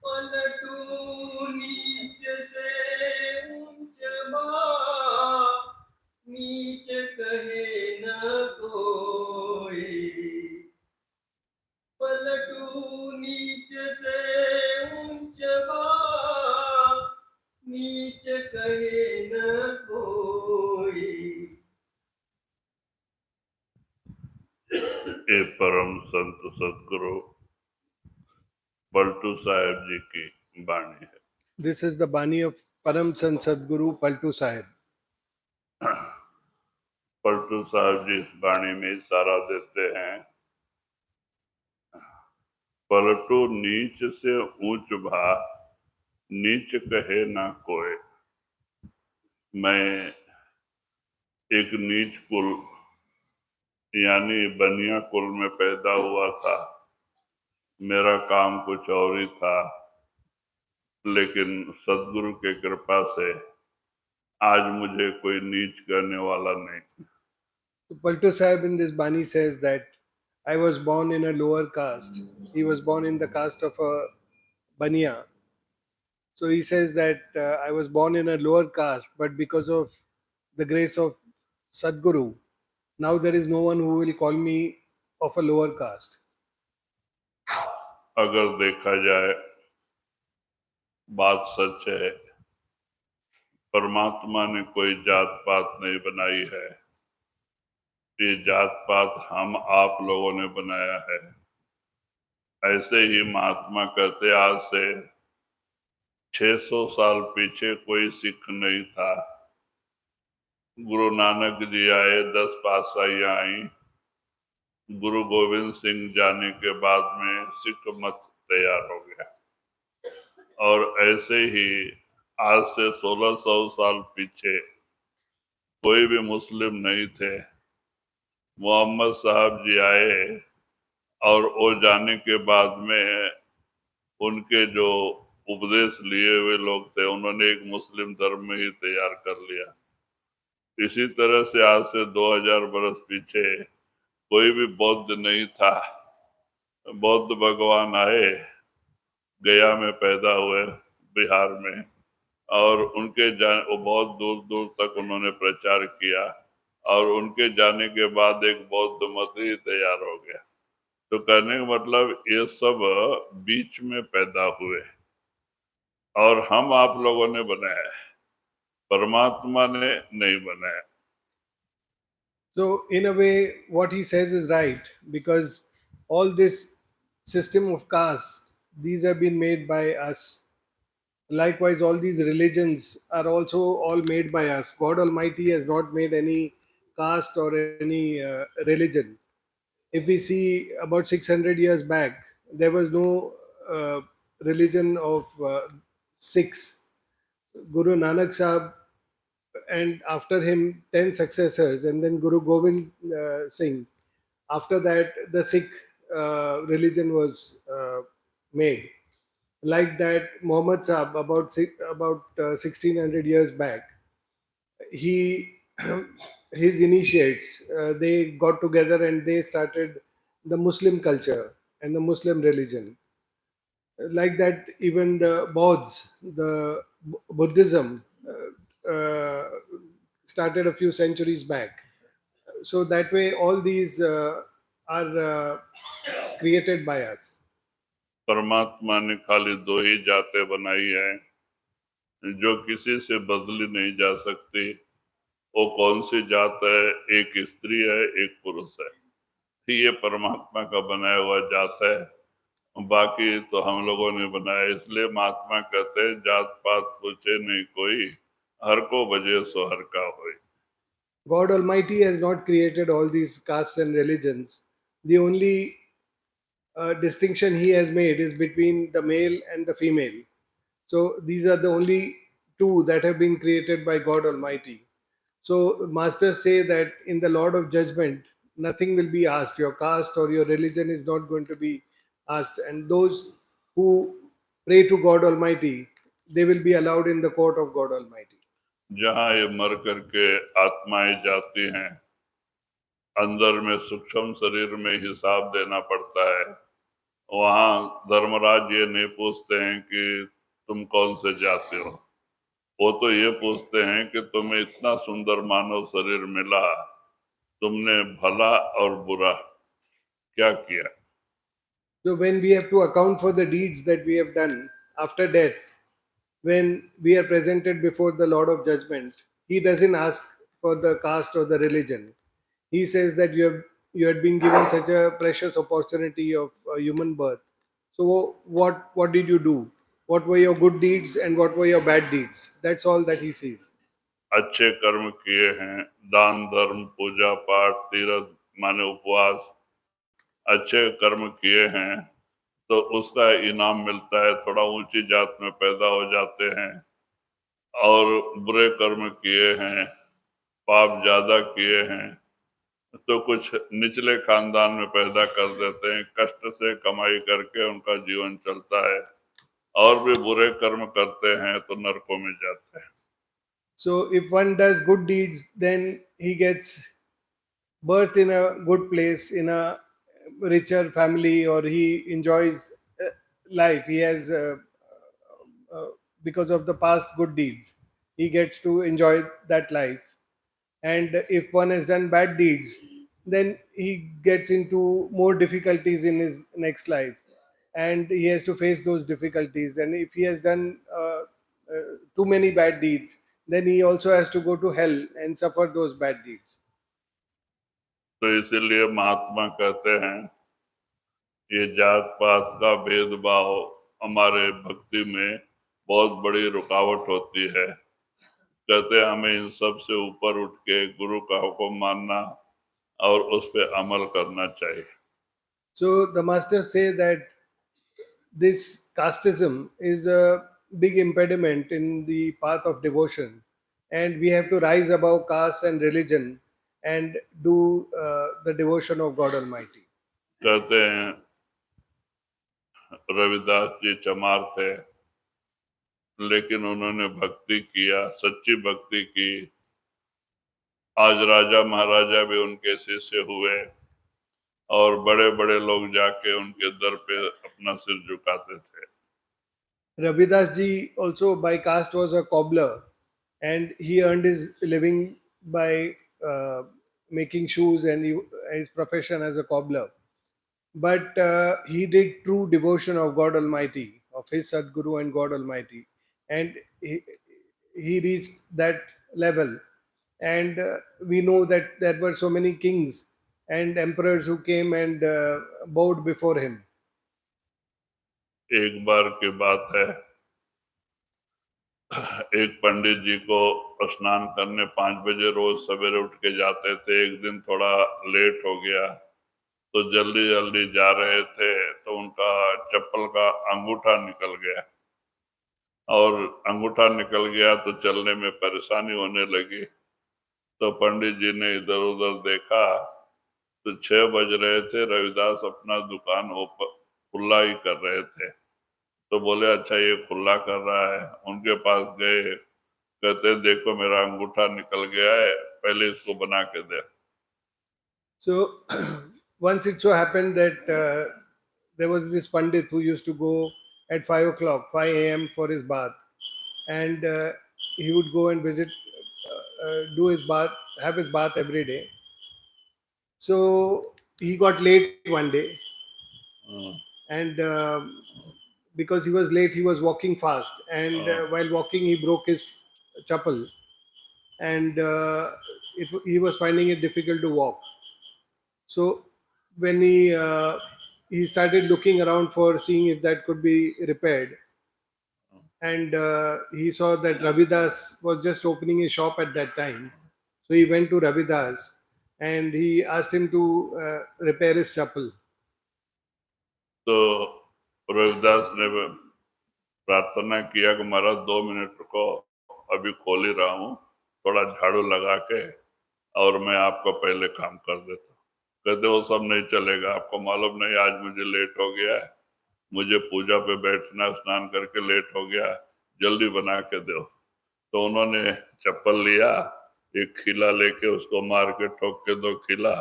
पलटू नीच से ऊंच नीच कहे न कोई, पलटू नीच से ऊंच नीच कहे न कोई। ये परम संत सदगुरु पलटू साहेब जी की वाणी है। This is the Bani of Param Sant Sadguru Paltu Sahib. Paltu साहब जी इस वाणी में इशारा देते हैं, पलटू नीच से ऊंच भा नीच कहे ना कोई। मैं एक नीच कुल यानी बनिया कुल में पैदा हुआ था, मेरा काम कुछ और ही था, लेकिन सदगुरु के कृपा से आज मुझे कोई नीच करने वाला नहीं। So Paltu Sahib in this Bani says that I was born in a lower caste. He was born in the caste of a Baniya. So he says that I was born in a lower caste, but because of the grace of Sadguru, now there is no one who will call me of a lower caste. अगर देखा जाए बात सच है, परमात्मा ने कोई जात पात नहीं बनाई है, ये जात पात हम आप लोगों ने बनाया है। ऐसे ही महात्मा कहते आज से 600 साल पीछे कोई सिख नहीं था, गुरु नानक जी आए, 10 पातशाहियां आई, गुरु गोविंद सिंह जाने के बाद में सिख मत तैयार हो गया। और ऐसे ही आज से 1600 साल पीछे कोई भी मुस्लिम नहीं थे, मोहम्मद साहब जी आए और वो जाने के बाद में उनके जो उपदेश लिए हुए लोग थे, उन्होंने एक मुस्लिम धर्म में ही तैयार कर लिया। इसी तरह से आज से 2000 बरस पीछे कोई भी बौद्ध नहीं था, बौद्ध भगवान आए, गया में पैदा हुए बिहार में, और उनके वो बहुत दूर दूर तक उन्होंने प्रचार किया, और उनके जाने के बाद एक बौद्ध मत ही तैयार हो गया। तो कहने का मतलब ये सब बीच में पैदा हुए और हम आप लोगों ने बनाया, परमात्मा ने नहीं बनाया। So in a way, what he says is right, because all this system of castes, these have been made by us. Likewise, all these religions are also all made by us. God Almighty has not made any caste or any religion. If we see about 600 years back, there was no religion of Sikhs. Guru Nanak Sahib, and after him 10 successors, and then Guru Gobind Singh. After that, the Sikh religion was made. Like that, Muhammad Sahib, about 1600 years back, he his initiates, they got together and they started the Muslim culture, and the Muslim religion. Like that, even the Bauds, the Buddhism, started a few centuries back. So that way, all these are created by us. परमात्मा ने खाली दो ही जातें बनाई हैं जो किसी से बदली नहीं जा सकती। वो कौन सी जात है? एक स्त्री है, एक पुरुष है। ये परमात्मा का बनाया हुआ जात है, बाकी तो हम लोगों ने बनाया। इसलिए महात्मा कहते हैं जात पात पूछे नहीं कोई, हर को बजे सो हर का होए। God Almighty has not created all these castes and religions. The only distinction He has made is between the male and the female. So these are the only two that have been created by God Almighty. So masters say that in the Lord of Judgment, nothing will be asked. Your caste or your religion is not going to be asked. And those who pray to God Almighty, they will be allowed in the court of God Almighty. जहाँ ये मर करके आत्माएं जाती हैं, अंदर में सूक्ष्म शरीर में हिसाब देना पड़ता है। वहाँ धर्मराज ये नहीं पूछते हैं कि तुम कौन से जाते हो, वो तो ये पूछते हैं कि तुम्हें इतना सुंदर मानव शरीर मिला, तुमने भला और बुरा क्या किया। So when we have to account for the deeds that we have done after death, when we are presented before the Lord of Judgment, He doesn't ask for the caste or the religion. He says that you had been given such a precious opportunity of human birth. So what did you do? What were your good deeds and what were your bad deeds? That's all that He sees. अच्छे कर्म किए हैं, दान धर्म पूजा पाठ तीर्थ माने उपवास, अच्छे कर्म किए हैं तो उसका इनाम मिलता है, थोड़ा ऊंची जात में पैदा हो जाते हैं। और बुरे कर्म किए हैं, पाप ज्यादा किए हैं तो कुछ निचले खानदान में पैदा कर देते हैं, कष्ट से कमाई करके उनका जीवन चलता है। और भी बुरे कर्म करते हैं तो नरकों में जाते हैं। So if one does good deeds, then he gets birth in a good place, in a richer family, or he enjoys life. He has, uh, because of the past good deeds, he gets to enjoy that life. And if one has done bad deeds, then he gets into more difficulties in his next life. And he has to face those difficulties. And if he has done too many bad deeds, then he also has to go to hell and suffer those bad deeds. तो इसीलिए महात्मा कहते हैं ये जात पात का भेदभाव हमारे भक्ति में बहुत बड़ी रुकावट होती है। कहते हैं हमें इन सब से ऊपर उठ के गुरु का हुक्म मानना और उस पे अमल करना चाहिए। So the masters say that this casteism is a big impediment in the path of devotion, and we have to rise above caste and religion and do the devotion of God Almighty. कहते हैं रविदास जी चमार थे, लेकिन उन्होंने भक्ति किया, सच्ची भक्ति की। आज राजा महाराजा भी उनके शिष्य हुए और बड़े बड़े लोग जाके उनके दर पे अपना सिर झुकाते थे। Ravidas ji also by caste was a cobbler, and he earned his living by making shoes, and his profession as a cobbler. But he did true devotion of God Almighty, of his Sadguru and God Almighty, and he reached that level. And we know that there were so many kings and emperors who came and bowed before him. एक बार की बात है, एक पंडित जी को स्नान करने 5 बजे रोज सवेरे उठ के जाते थे। एक दिन थोड़ा लेट हो गया तो जल्दी जल्दी जा रहे थे तो उनका चप्पल का अंगूठा निकल गया, और अंगूठा निकल गया तो चलने में परेशानी होने लगी। तो पंडित जी ने इधर उधर देखा तो 6 बज रहे थे, रविदास अपना दुकान खुला ही कर रहे थे। तो बोले अच्छा ये खुला कर रहा है। उनके पास गए, कहते देखो मेरा अंगूठा निकल गया है, पहले इसको बना के दे। So once it so happened that there was this Pandit who used to go at 5 o'clock, 5 a.m. for his bath, and he would go and visit, do his bath, have his bath every day. So he got late one day, हाँ, and because he was late, he was walking fast, and हाँ, while walking, he broke his chappal, and he was finding it difficult to walk. So when he started looking around for seeing if that could be repaired, and he saw that Ravidas was just opening his shop at that time. So he went to Ravidas and he asked him to repair his chapel. तो रविदास ने प्रार्थना किया कि महाराज 2 minute रुको, अभी खोल ही रहा हूँ, थोड़ा झाड़ू लगा के और मैं आपका पहले काम कर देता हूँ। कहते वो सब नहीं चलेगा, आपको मालूम नहीं आज मुझे लेट हो गया है, मुझे पूजा पे बैठना, स्नान करके लेट हो गया, जल्दी बना के दो। तो उन्होंने चप्पल लिया, एक खिला लेके उसको मार के ठोक के 2 खिला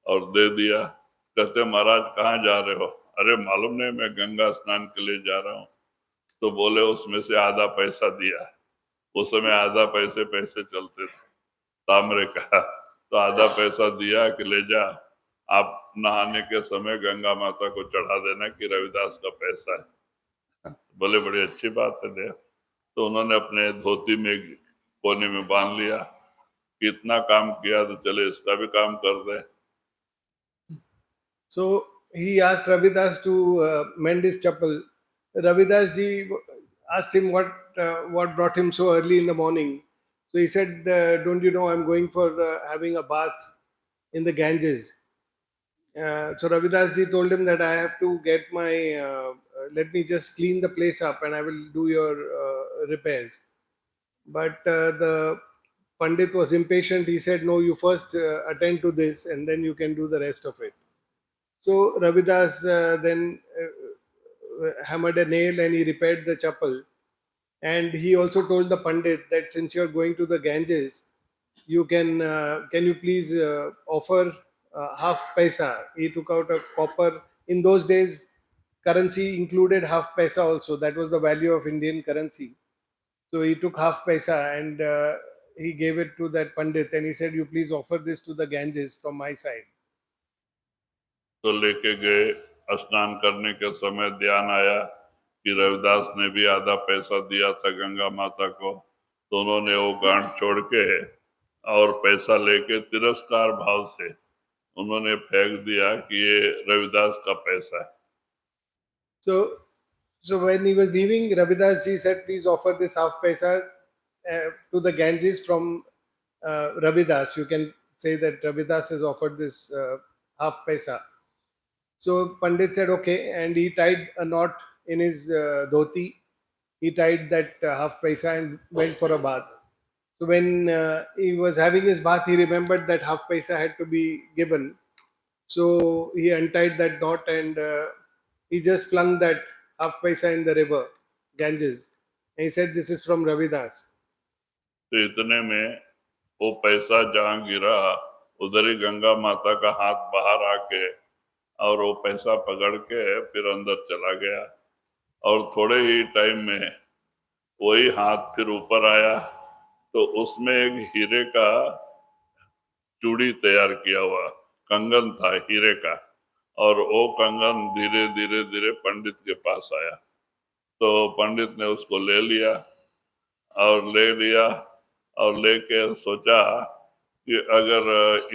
और दे दिया। कहते महाराज कहाँ जा रहे हो? अरे मालूम नहीं, मैं गंगा स्नान के लिए जा रहा हूँ। तो बोले उसमें से आधा पैसा दिया। उस समय आधा पैसे पैसे चलते थे ताम्रे का, तो आधा पैसा दिया कि ले जा, आप नहाने के समय गंगा माता को चढ़ा देना कि रविदास का पैसा है। बोले बड़ी अच्छी बात है दे। तो उन्होंने अपने धोती में कोने में बांध लिया कि इतना काम किया तो चले इसका भी काम कर दे। So he asked Ravidas to mend his chapel. Ravidas ji asked him what brought him so early in the morning. So he said, "Don't you know I'm going for having a bath in the Ganges?" So Ravidas ji told him that I have to get my let me just clean the place up and I will do your repairs. But the Pandit was impatient. He said, "No, you first attend to this and then you can do the rest of it." So Ravidas then hammered a nail and he repaired the chapel. And he also told the Pandit that since you are going to the Ganges, you can you please offer half paisa. He took out a copper. In those days, currency included half paisa also. That was the value of Indian currency. So he took half paisa and he gave it to that Pandit and he said, "You please offer this to the Ganges from my side." तो लेके गए, स्नान करने के समय ध्यान आया कि रविदास ने भी आधा पैसा दिया था गंगा माता को, तो उन्होंने वो गांठ छोड़ के और पैसा लेके तिरस्कार भाव से उन्होंने फेंक दिया कि ये रविदास का पैसा है। So, so when he was leaving, Ravidas ji said, "Please offer this half paisa to the Ganges from Ravidas." You can say that Ravidas has offered this half paisa. So Pandit said, "Okay," and he tied a knot in his dhoti. He tied that half paisa and went for a bath. So when he was having his bath, he remembered that half paisa had to be given. So he untied that knot and he just flung that half paisa in the river, Ganges. And he said, "This is from Ravidas." तो इतने में वो पैसा जहाँ गिरा, उधर ही गंगा माता का हाथ बाहर आके और वो पैसा पकड़ के फिर अंदर चला गया और थोड़े ही टाइम में वही हाथ फिर ऊपर आया, तो उसमें एक हीरे का चूड़ी तैयार किया हुआ कंगन था हीरे का, और वो कंगन धीरे धीरे धीरे पंडित के पास आया। तो पंडित ने उसको ले लिया और लेके सोचा कि अगर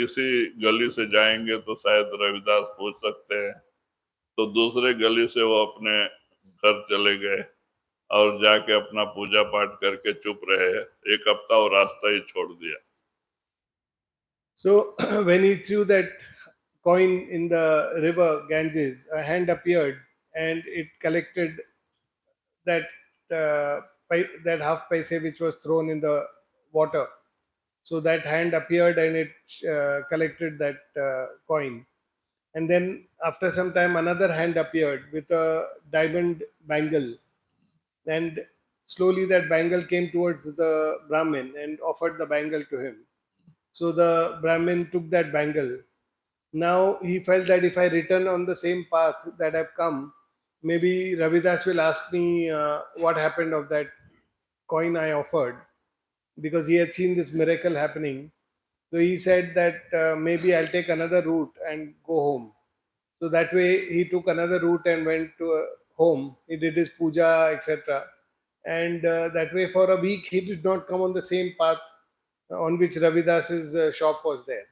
इसी गली से जाएंगे तो शायद रविदास पूछ सकते हैं। तो दूसरे गली से वो अपने घर चले गए और जाके अपना पूजा पाठ करके चुप रहे। एक हफ्ता वो रास्ता ही छोड़ दिया। So when he threw that coin in the river Ganges, a hand appeared and it collected that that half paise which was thrown in the water. So that hand appeared and it collected that coin. And then after some time, another hand appeared with a diamond bangle. And slowly that bangle came towards the Brahmin and offered the bangle to him. So the Brahmin took that bangle Now he felt that if I return on the same path that I've come, maybe Ravidas will ask me what happened of that coin I offered, because he had seen this miracle happening. So he said that maybe I'll take another route and go home. So that way he took another route and went to home. He did his puja, etc. And that way for a week he did not come on the same path on which Ravidas's shop was there.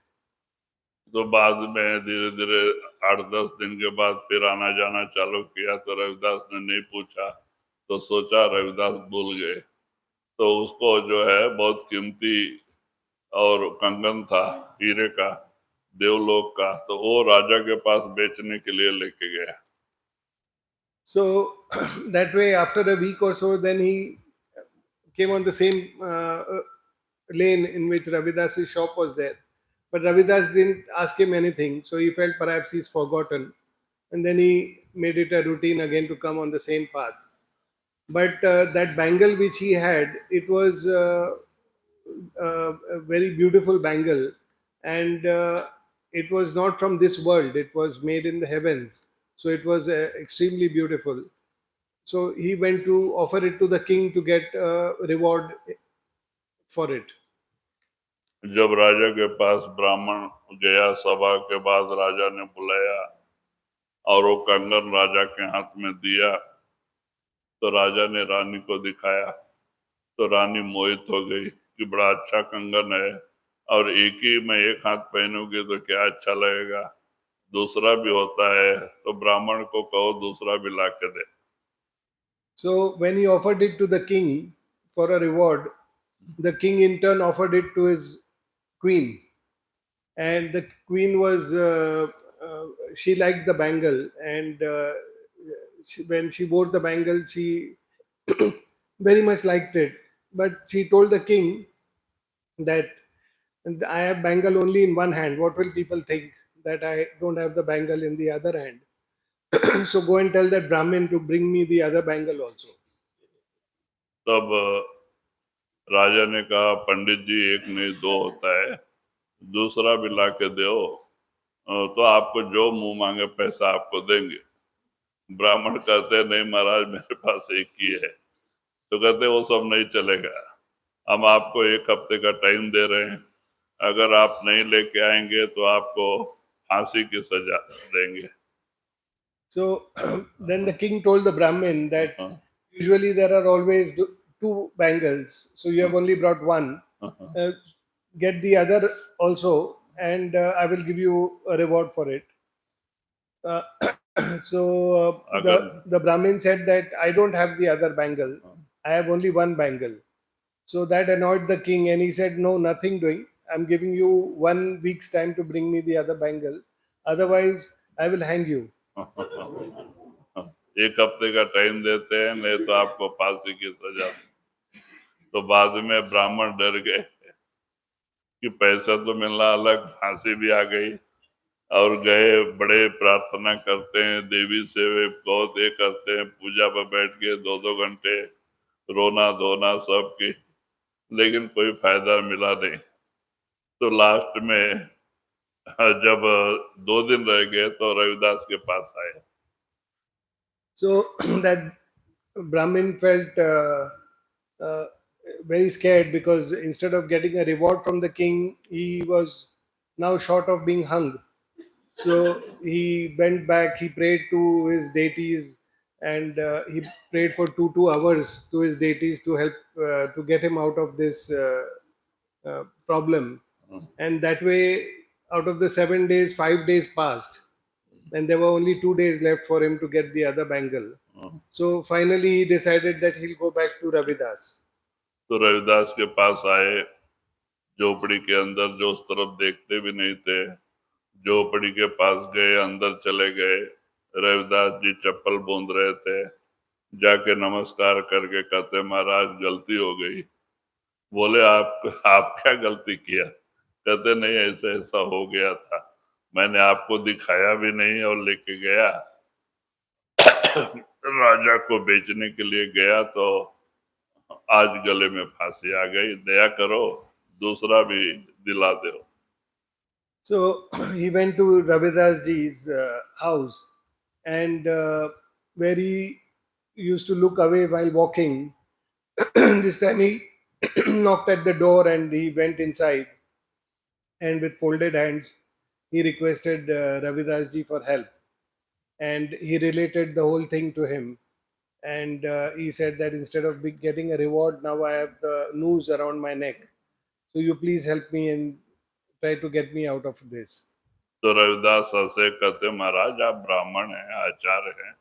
तो बाद में धीरे धीरे 8-10 दिन के बाद फिर आना जाना चालू किया, तो रविदास ने नहीं पूछा, तो सोचा रविदास भूल गए। तो उसको जो है बहुत कीमती और कंगन था हीरे का, देवलोक का, तो वो राजा के पास बेचने के लिए लेके गया। So that way, after a week or so, then he came on the same lane in which Ravidas's shop was there. But Ravidas didn't ask him anything, so he felt perhaps he's forgotten. And then he made it a routine again to come on the same path. But that bangle which he had, it was a very beautiful bangle, and it was not from this world. It was made in the heavens, so it was extremely beautiful. So he went to offer it to the king to get a reward for it. जब राजा के पास ब्राह्मण गया, सभा के बाद राजा ने बुलाया और वो कंगन राजा के हाथ में दिया, तो राजा ने रानी को दिखाया, तो रानी मोहित हो गई कि बड़ा अच्छा कंगन है, और एक ही मैं एक हाथ पहनूंगी तो क्या अच्छा लगेगा, दूसरा भी होता है, तो ब्राह्मण को कहो दूसरा भी ला के दे। So when he offered it to the king for a reward, the king in turn offered it to his queen, and the queen was she liked the bangle, and when she wore the bangle, she very much liked it. But she told the king that I have bangle only in one hand. What will people think that I don't have the bangle in the other hand? So go and tell that Brahmin to bring me the other bangle also. तब राजा ने कहा, पंडित जी एक नहीं दो होता है, दूसरा भी ला के दो, तो आपको जो मुंह मांगे पैसा आपको देंगे। ब्राह्मण कहते नहीं महाराज, मेरे पास एक ही है। तो कहते वो सब नहीं चलेगा, हम आपको 1 हफ्ते का टाइम दे रहे हैं, अगर आप नहीं लेके आएंगे तो आपको फांसी की सजा देंगे। So then the king told the Brahmin that हाँ, usually there are always two bangles, so you have only brought one. हाँ, Uh, get the other also, and I will give you a reward for it. Uh, so अगर the Brahmin said that I don't have the other bangle, I have only one bangle. So that annoyed the king, and he said, "No, nothing doing. I'm giving you 1 week's time to bring me the other bangle. Otherwise, I will hang you." 1 हफ्ते का time देते हैं, नहीं तो आपको फांसी की सजा। तो बाद में ब्राह्मण डर गए कि पैसा तो मिलना अलग, फांसी भी आ गई, और गए, बड़े प्रार्थना करते हैं देवी से, वे बहुत ये करते हैं, पूजा पर बैठ के 2-2 घंटे रोना धोना सब की, लेकिन कोई फायदा मिला नहीं। तो लास्ट में जब 2 दिन रह गए तो रविदास के पास आए। So that Brahmin felt uh, very scared, because instead of getting a reward from the king, he was now short of being hung. So he went back, he prayed to his deities, and he prayed for 2 hours to his deities to help to get him out of this problem. And that way, out of the 7 days, 5 days passed, and there were only 2 days left for him to get the other bangle. So finally, he decided that he'll go back to Ravidas. तो रविदास के पास आए, झोपड़ी के अंदर, जो उस तरफ देखते भी नहीं थे, झोपड़ी के पास गए, अंदर चले गए, रविदास जी चप्पल बूंद रहे थे, जाके नमस्कार करके कहते महाराज गलती हो गई। बोले आप क्या गलती किया? कहते नहीं, ऐसा ऐसा हो गया था, मैंने आपको दिखाया भी नहीं और लेके गया, राजा को बेचने के लिए गया, तो आज गले में फांसी आ गई, दया करो, दूसरा भी दिला दो। So he went to Ravidas ji's house, and where he used to look away while walking. This time he knocked at the door and he went inside, and with folded hands he requested Ravidas ji for help, and he related the whole thing to him. And he said that instead of getting a reward, now I have the noose around my neck. So you please help me and try to get me out of this. तो रविदास हंसे, कहते महाराज आप ब्राह्मण हैं, आचार्य हैं,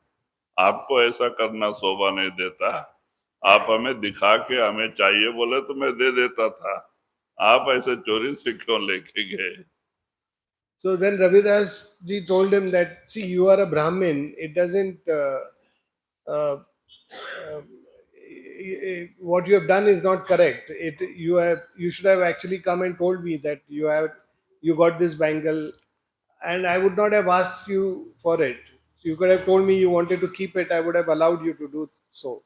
आपको ऐसा करना शोभा नहीं देता। आप हमें दिखा के हमें चाहिए बोले तो मैं दे देता था, आप ऐसे चोरी से क्यों लेके गए? So then Ravidas ji told him that, see, you are a Brahmin. It doesn't. Uh, uh, what you have done is not correct. You should have actually come and told me that you got this bangle, and I would not have asked you for it. You could have told me you wanted to keep it. I would have allowed you to do so.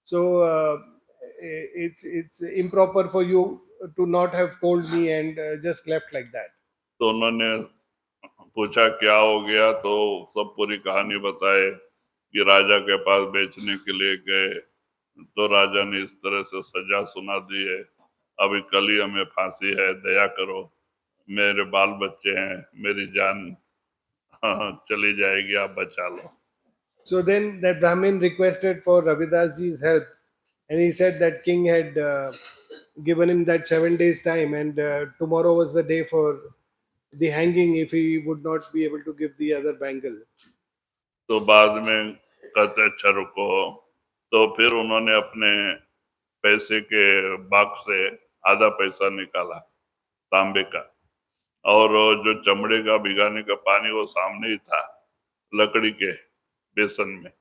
So it's improper for you to not have told me and just left like that. तो उन्होंने पूछा क्या हो गया, तो सब पूरी कहानी बताए कि राजा के पास बेचने के लिए गए, तो राजा ने इस तरह से सजा सुना दी है, अभी कल ही हमें फांसी है, दया करो, मेरे बाल बच्चे हैं, मेरी जान चली जाएगी, आप बचा लो। So then that Brahmin requested for Ravidas ji's help, and he said that king had given him that 7 days time, and tomorrow was the day for the hanging if he would not be able to give the other bangle. तो बाद में कहते अच्छा रुको, तो फिर उन्होंने अपने पैसे के बॉक्स से आधा पैसा निकाला तांबे का, और जो चमड़े का भिगाने का पानी वो सामने ही था लकड़ी के बेसन में।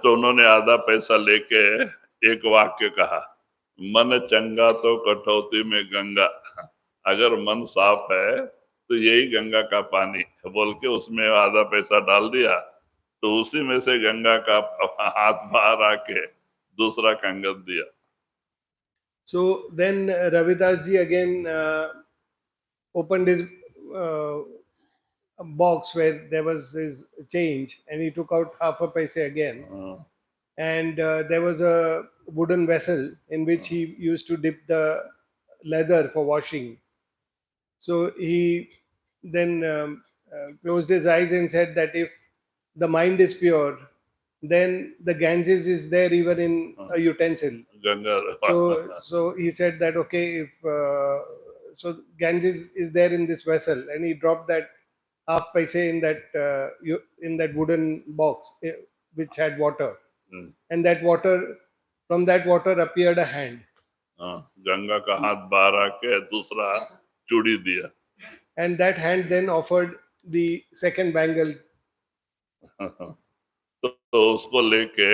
तो उन्होंने आधा पैसा लेके एक वाक्य कहा, मन चंगा तो कटौती में गंगा, अगर मन साफ है तो यही गंगा का पानी, बोल के उसमें आधा पैसा डाल दिया, तो उसी में से गंगा का हाथ बाहर आके दूसरा कंगन दिया। So then Ravidas ji again opened his uh, box where there was his change, and he took out half a paise again. And there was a wooden vessel in which he used to dip the leather for washing. So he then closed his eyes and said that if the mind is pure, then the Ganges is there even in a utensil. Ganga So he said that okay, if so Ganges is there in this vessel, and he dropped that half paise in that wooden box which had water, and that water, from that water appeared a hand, Ganga का हाथ बाहर आके दूसरा चूड़ी दिया। and that hand then offered the second bangle. तो उसको लेके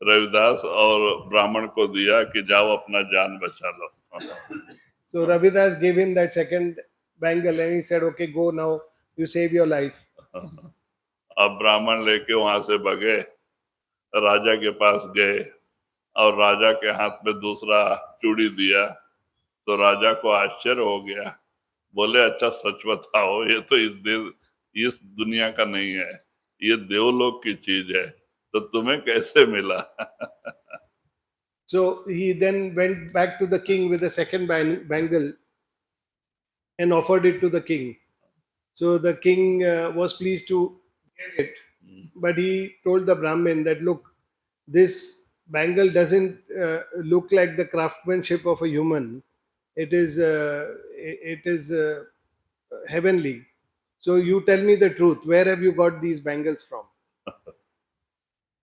रविदास और ब्राह्मण को दिया कि जाओ अपना जान बचा लो। So Ravidas gave him that second bangle, and he said, okay, go now, you save your life. अब ब्राह्मण लेके वहां से भगे, राजा के पास गए और राजा के हाथ में दूसरा चूड़ी दिया, तो राजा को आश्चर्य हो गया, बोले अच्छा सच बताओ, ये तो इस दुनिया का नहीं है, ये देवलोक की चीज है, तो तुम्हें कैसे मिला? So he then went back to the king with the second bangle and offered it to the king. So the king was pleased to get it, but he told the Brahmin that, look, this bangle doesn't look like the craftsmanship of a human. It is heavenly. So you tell me the truth. Where have you got these bangles from?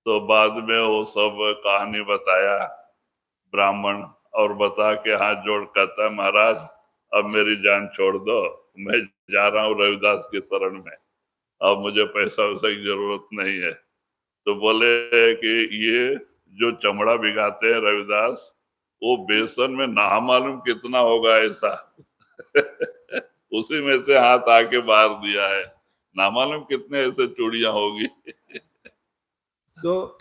तो बाद में वो सब कहानी बताया ब्राह्मण, और बता के हाथ जोड़ कहता है महाराज अब मेरी जान छोड़ दो, मैं जा रहा हूँ रविदास की शरण में, अब मुझे पैसा वैसा की जरूरत नहीं है। तो बोले कि ये जो चमड़ा भिगाते हैं रविदास, वो बेसन में ना मालूम कितना होगा ऐसा उसी में से हाथ आके बाहर दिया है, ना मालूम कितने ऐसे चूड़ियां होगी। So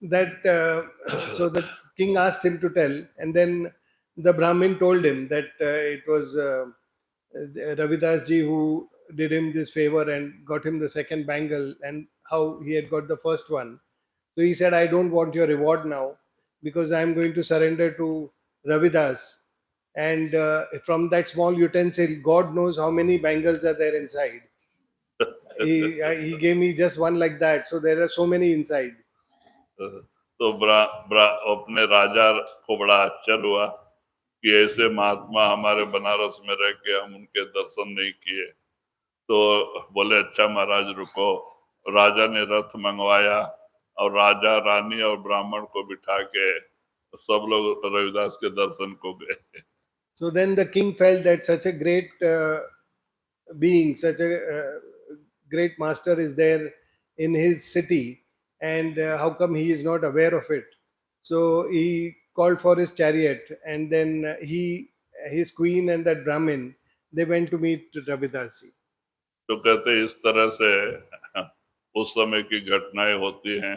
so the king asked him to tell, and then the Brahmin told him that it was Ravidas ji who did him this favor and got him the second bangle, and how he had got the first one. So he said, I don't want your reward now because I am going to surrender to Ravidas. And from that small utensil, God knows how many bangles are there inside. He gave me just one like that. So there are so many inside. तो अपने राजा को बड़ा आश्चर्य हुआ कि ऐसे महात्मा हमारे बनारस में रह के हम उनके दर्शन नहीं किए। तो बोले अच्छा महाराज रुको। राजा ने रथ मंगवाया और राजा रानी और ब्राह्मण को बिठा के सब लोग रविदास के दर्शन को गए। So then the king felt that such a great being, such a great master is there in his city, and how come he is not aware of it? So he called for his chariot, and then his queen, and that Brahmin, they went to meet Ravidas ji. तो कहते इस तरह से उस समय की घटनाएं होती हैं।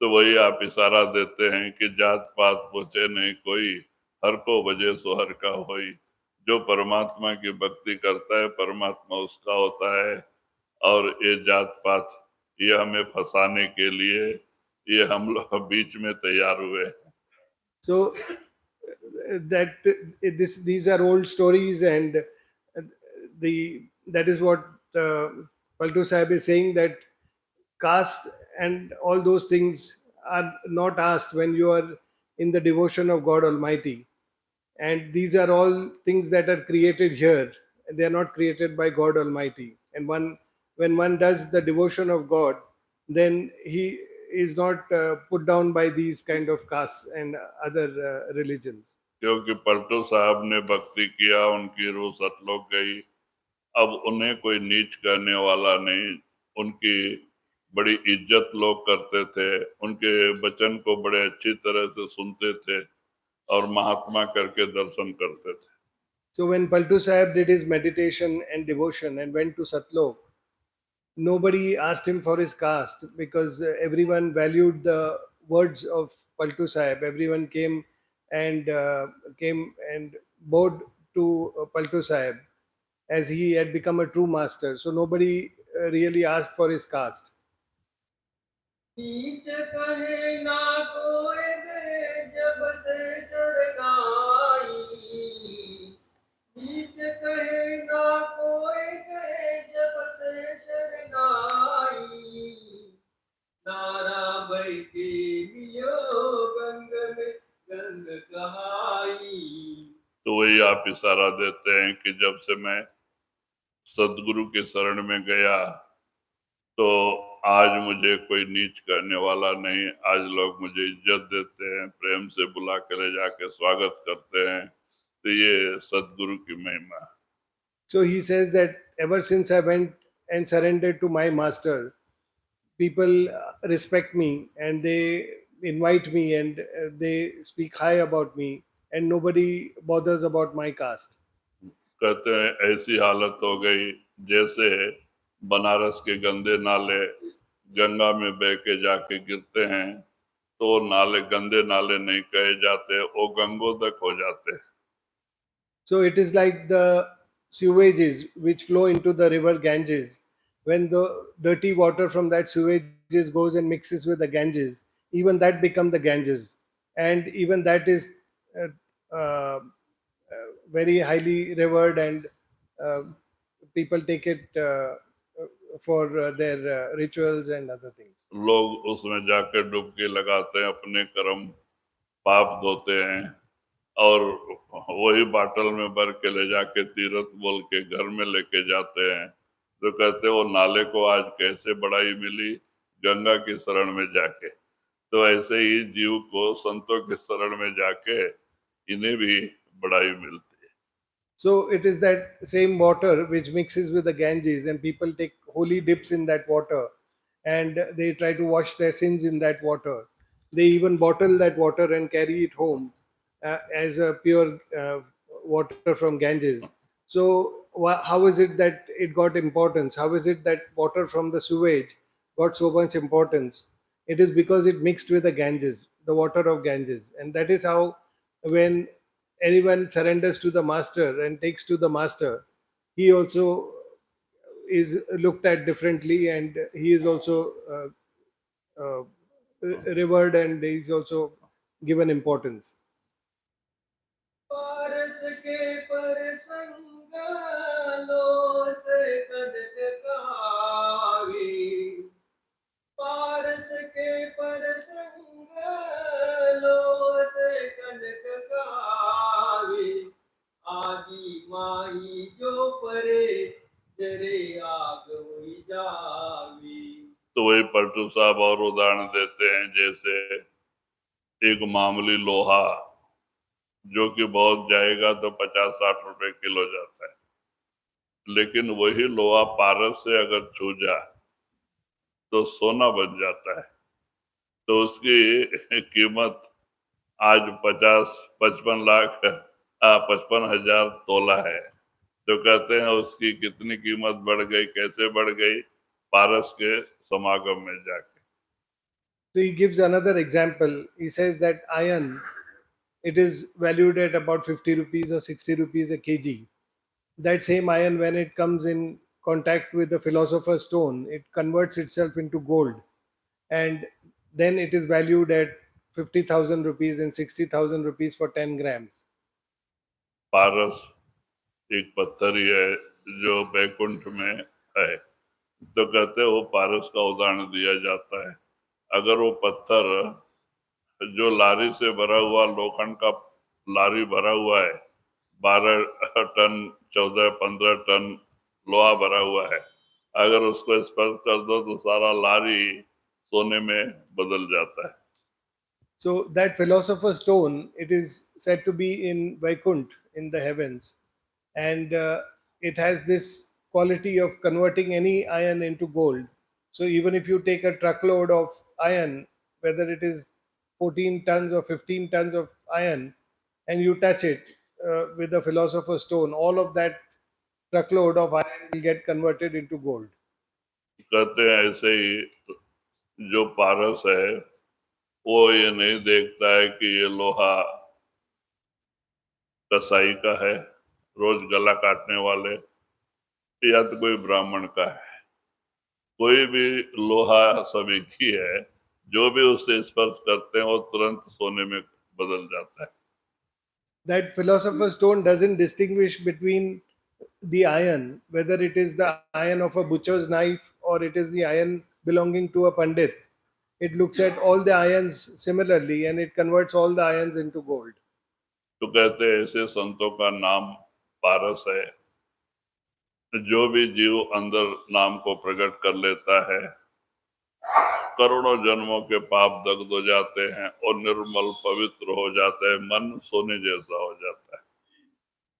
तो वही आप इशारा देते हैं कि जात पात पूछे नहीं कोई, हर को बजे सो हर का होई। जो परमात्मा की भक्ति करता है परमात्मा उसका होता है। और ये जात पात ये हमें फंसाने के लिए ये हम लोग बीच में तैयार हुए। So that these are old stories, and that is what Paltu Sahib is saying, that caste and all those things are not asked when you are in the devotion of God Almighty. And these are all things that are created here. They are not created by God Almighty. And when one does the devotion of God, then he is not put down by these kind of castes and other religions. क्योंकि पलटू साहब ने भक्ति किया, उनकी रूह सतलोक गई। अब उन्हें कोई नीच करने वाला नहीं। उनकी बड़ी इज्जत लोग करते थे, उनके वचन को बड़े अच्छी तरह से सुनते थे और महात्मा करके दर्शन करते थे। So when Paltu Sahib did his meditation and devotion and went to Satlok, nobody asked him for his caste, because everyone valued the words of Paltu Sahib. Everyone came and bowed to Paltu Sahib, as he had become a true master. So nobody really asked for his caste. नीच कहे ना कोई गए जब से शरणाई, नीच कहे ना कोई गए जब से शरणाई, नारा बह के मिलो गंग में गंग कहाई। तो वही आप इशारा देते हैं कि जब से मैं सदगुरु के शरण में गया तो आज मुझे कोई नीच करने वाला नहीं। आज लोग मुझे इज्जत देते हैं, प्रेम से बुला के ले जाके स्वागत करते हैं। तो ये सदगुरु की महिमा। So he says that ever since I went and surrendered to my master, people respect me, and they invite me, and they speak high about me, and nobody bothers about my caste. कहते हैं ऐसी हालत हो गई जैसे बनारस के गंदे नाले गंगा में बह के जाके गिरते हैं तो नाले गंदे नाले नहीं कहे जाते, वो गंगोदक हो जाते हैं। So it is like the sewages which flow into the river Ganges. When the dirty water from that sewages goes and mixes with the Ganges, even that becomes the Ganges, and even that is uh, very highly revered, and uh, people take it for their rituals and other things. लोग उसमें जाके डुबकी लगाते हैं, अपने कर्म पाप धोते हैं और वही बाटल में भर के ले जाके तीर्थ बोल के घर में लेके जाते हैं। तो कहते वो नाले को आज कैसे बड़ाई मिली, गंगा की शरण में जाके। तो ऐसे ही जीव को संतों के शरण में जाके इन्हें भी बड़ाई मिलती है। So it is that same water which mixes with the Ganges, and people take holy dips in that water, and they try to wash their sins in that water. They even bottle that water and carry it home as a pure water from Ganges. So, how is it that it got importance? How is it that water from the sewage got so much importance? It is because it mixed with the Ganges, the water of Ganges. And that is how, when anyone surrenders to the master and takes to the master, he also is looked at differently, and he is also uh, revered, and he is also given importance. पारस के परसंग लो से कनक कावी पारस के परसंग लो से कनक कावी आगी माही जो परे जरे आग हुई जावी। तो वही पलटू साहब और उदाहरण देते हैं, जैसे एक मामूली लोहा जो कि बहुत जाएगा तो 50-60 रुपए किलो जाता है, लेकिन वही लोहा पारस से अगर छू जाए तो सोना बन जाता है। तो उसकी कीमत आज 55 लाख 55,000 तोला है। तो कहते हैं उसकी कितनी कीमत बढ़ गई, कैसे बढ़ गई? पारस के समागम में जाके। So he gives another example. He says that iron, it is valued at about 50 rupees or 60 rupees a kg. That same iron, when it comes in contact with the philosopher's stone, it converts itself into gold, and then it is valued at 50,000 rupees and 60,000 rupees for 10 grams. पारस एक पत्थर ही है जो बैकुंठ में है। तो कहते हैं वो पारस का उदाहरण दिया जाता है। अगर वो पत्थर जो लारी से भरा हुआ, लोखंड का लारी भरा हुआ है, 12 टन 14-15 टन लोहा भरा हुआ है, अगर उसको स्पर्श कर दो तो सारा लारी सोने में बदल जाता है। So that philosopher's stone, it is said to be in Vaikunt, in the heavens, and it has this quality of converting any iron into gold. So even if you take a truckload of iron, whether it is 14 tons or 15 tons of iron, and you touch it with the philosopher's stone, all of that truckload of iron will get converted into gold. कहते हैं ऐसे ही जो पारस है वो ये नहीं देखता है कि ये लोहा कसाई का है, रोज गला काटने वाले, या तो कोई ब्राह्मण का है। कोई भी लोहा सभी की है, जो भी उससे स्पर्श करते हैं वो तुरंत सोने में बदल जाता है। That philosopher's stone doesn't distinguish between the iron, whether it is the iron of a butcher's knife or it is the iron belonging to a pandit. It looks at all the irons similarly and it converts all the irons into gold. तो कहते हैं ऐसे संतों का नाम पारस है। जो भी जीव अंदर नाम को प्रकट कर लेता है, करोड़ों जन्मों के पाप दग्ध हो जाते हैं और निर्मल पवित्र हो जाता है, मन सोने जैसा हो जाता है।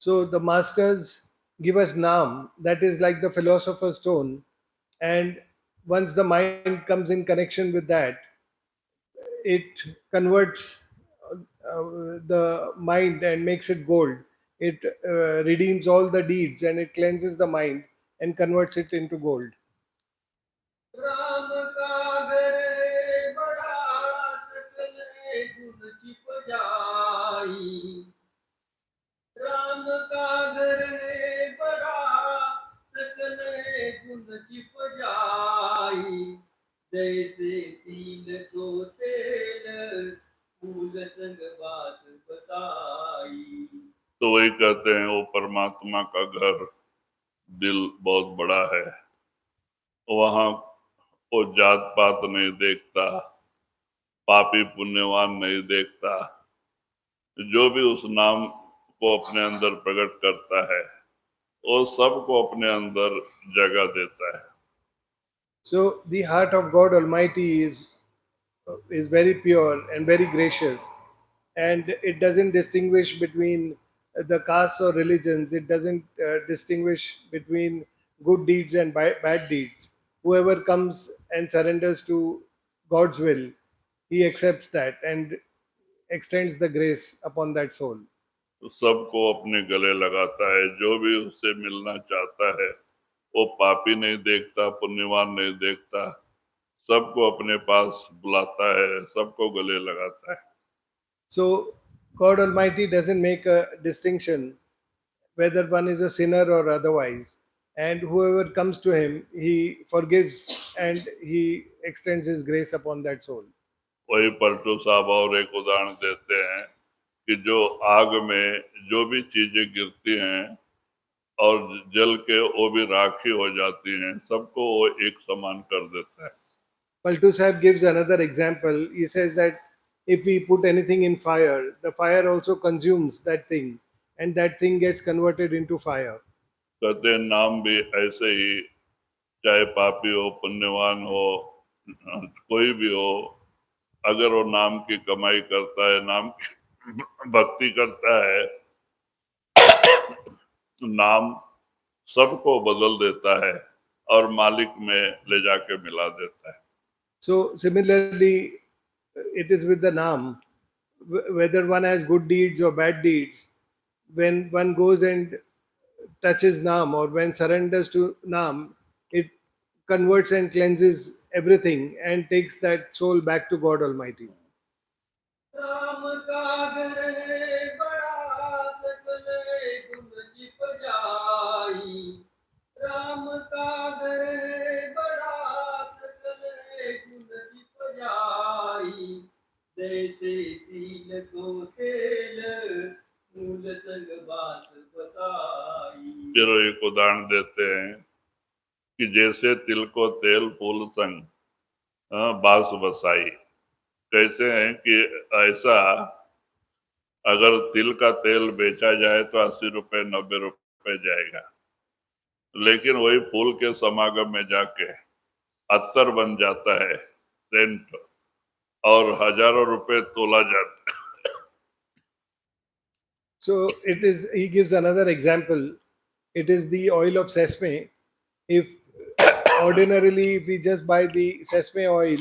So the masters give us Naam, that is like the philosopher's stone, and once the mind comes in connection with that, it converts the mind and makes it gold. It redeems all the deeds and it cleanses the mind and converts it into gold. Ram का घर है बड़ा सकल गुण छिप जाई राम का घर है बड़ा सकल गुण छिप जाई जैसे तीन दो तेल फूल संग बास बसाई। तो वही कहते हैं वो परमात्मा का घर दिल बहुत बड़ा है, वहां वो जात पात नहीं देखता, पापी पुण्यवान नहीं देखता। जो भी उस नाम को अपने अंदर प्रकट करता है वो सबको अपने अंदर जगह देता है। So the heart of God Almighty is very pure and very gracious, and it doesn't distinguish between the castes or religions. It doesn't distinguish between good deeds and bad deeds. Whoever comes and surrenders to God's will, he accepts that and extends the grace upon that soul. तो सबको अपने गले लगाता है। जो भी उससे मिलना चाहता है वो पापी नहीं देखता, पुण्यवान नहीं देखता, सबको अपने पास बुलाता है, सबको गले लगाता है। So God Almighty doesn't make a distinction whether one is a sinner or otherwise. And whoever comes to him, he forgives and he extends his grace upon that soul. वही पलटू साहब और एक उदाहरण देते हैं कि जो आग में जो भी चीजें गिरती हैं और जल के वो भी राखी हो जाती हैं, सबको वो एक समान कर देता है. Paltu Sahib gives another example. He says that if we put anything in fire, the fire also consumes that thing, and that thing gets converted into fire. कहते हैं नाम भी ऐसे ही, चाहे पापी हो पुण्यवान हो कोई भी हो, अगर वो नाम की कमाई करता है, नाम की भक्ति करता है, तो नाम सबको बदल देता है और मालिक में ले जाके मिला देता है. So similarly, it is with the Naam. Whether one has good deeds or bad deeds, when one goes and touches Naam or when surrenders to Naam, it converts and cleanses everything and takes that soul back to God Almighty. Ram का घर है बड़ा सकल गुण छिप जाई राम का घर है बड़ा सकल गुण छिप जाई जैसे तिल को तेल मूल संग बास बसाई. फिर एक उदाहरण देते हैं कि जैसे तिल को तेल फूल संग बास बसाई. कैसे हैं कि ऐसा अगर तिल का तेल बेचा जाए तो 80 रुपए 90 रुपए जाएगा, लेकिन वही फूल के समागम में जाके अत्तर बन जाता है, सेंट, और हजारों रुपए तोला जाता है. So it is. He gives another example. It is the oil of sesame. If ordinarily, if we just buy the sesame oil,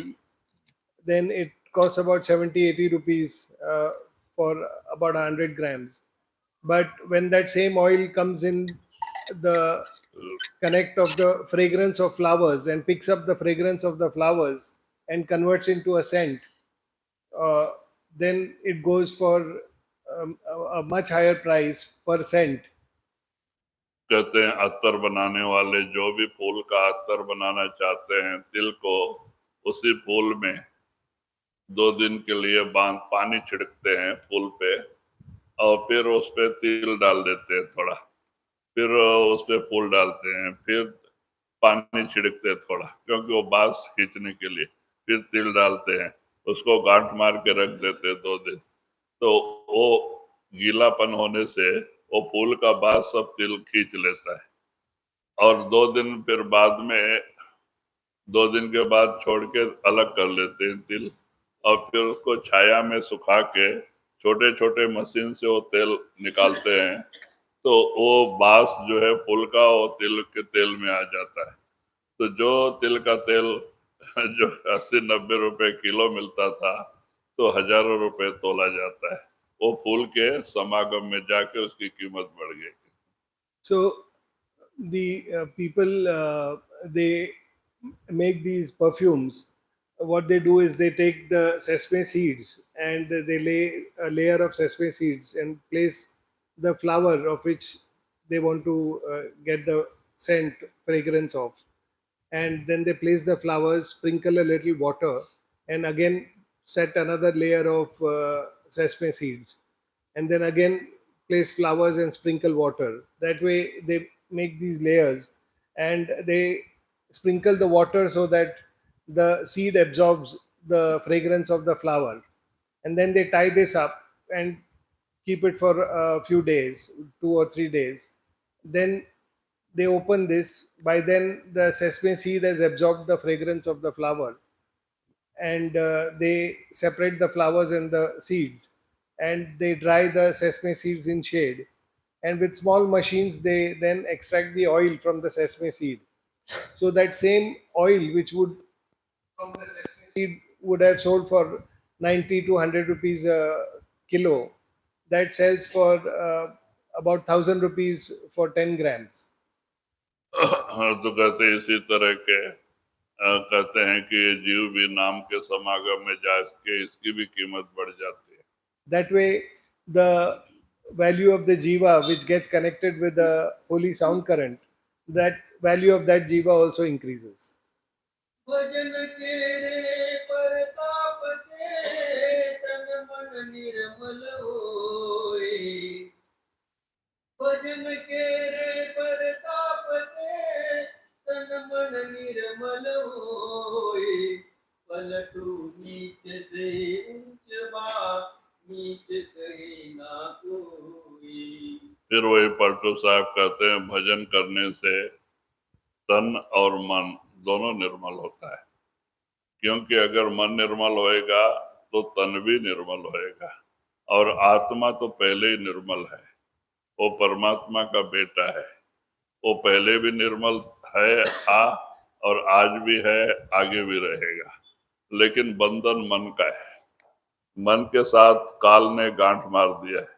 then it costs about 70-80 rupees for about 100 grams. But when that same oil comes in the connect of the fragrance of flowers and picks up the fragrance of the flowers and converts into a scent, uh, then it goes for a much higher price per scent. कहते हैं अत्तर बनाने वाले जो भी फूल का अत्तर बनाना चाहते हैं, तिल को उसी फूल में 2 दिन के लिए बांध पानी छिड़कते हैं फूल पे और फिर उस पे तिल डाल देते हैं थोड़ा, फिर उस पे फूल डालते हैं, फिर पानी छिड़कते हैं थोड़ा क्योंकि वो बांस खींचने के लिए, फिर तिल डालते हैं, उसको गांठ मार के रख देते हैं 2 दिन. तो वो गीलापन होने से वो फूल का बांस सब तिल खींच लेता है और 2 दिन फिर बाद में 2 दिन के बाद छोड़ के अलग कर लेते हैं तिल और फिर उसको छाया में सुखा के छोटे छोटे मशीन से वो तेल निकालते हैं. तो वो बांस जो है फूल का वो तिल के तेल में आ जाता है. तो जो तिल का तेल जो 80-90 रुपए किलो मिलता था तो हजारों रुपए तोला जाता है. वो फूल के समागम में जाके उसकी कीमत बढ़ गई. So the people they make these perfumes. What they do is they take the sesame seeds and they lay a layer of sesame seeds and place the flower of which they want to get the scent fragrance of, and then they place the flowers, sprinkle a little water, and again set another layer of sesame seeds, and then again place flowers and sprinkle water. That way they make these layers and they sprinkle the water so that the seed absorbs the fragrance of the flower, and then they tie this up and keep it for a few days, 2 or 3 days. Then they open this. By then the sesame seed has absorbed the fragrance of the flower, and they separate the flowers and the seeds, and they dry the sesame seeds in shade, and with small machines they then extract the oil from the sesame seed. So that same oil which would from the sesame seed would have sold for 90 to 100 rupees a kilo, that sells for about 1000 rupees for 10 grams. तो कहते हैं इसी तरह के कहते हैं कि ये जीव भी नाम के समागम में जाके इसकी भी कीमत बढ़ जाती है. That way, the value of the jiva which gets connected with the holy sound current, that value of that jiva also increases. भजन केरे परताप के तन मन निर्मल होए भजन केरे परताप के तन मन निर्मल होए पलटू नीच से ऊंच बा नीच कहे ना कोई फिर वही पलटू साहब कहते हैं भजन करने से तन और मन दोनों निर्मल होता है, क्योंकि अगर मन निर्मल होएगा तो तन भी निर्मल होएगा, और आत्मा तो पहले ही निर्मल है, वो परमात्मा का बेटा है, वो पहले भी निर्मल है, था और आज भी है, आगे भी रहेगा, लेकिन बंधन मन का है। मन के साथ काल ने गांठ मार दिया है।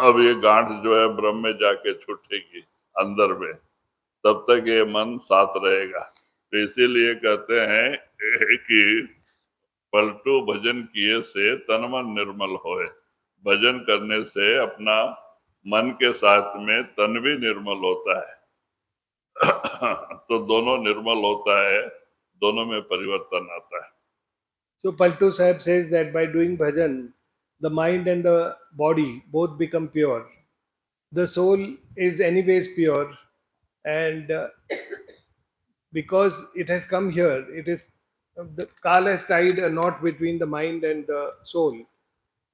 अब ये गांठ जो है ब्रह्म में जाके छूटेगी अंदर में, तब तक ये मन साथ रहेगा। तो इसीलिए कहते हैं कि पलटू भजन किए से तन मन निर्मल होए। भजन करने से अपना मन के साथ में तन भी निर्मल होता है। तो दोनों निर्मल होता है, दोनों में परिवर्तन आता है। So Paltu Sahib says that by doing bhajan, the mind and the body both become pure. The soul is anyways pure, and because it has come here, it is the Kal has tied a knot between the mind and the soul,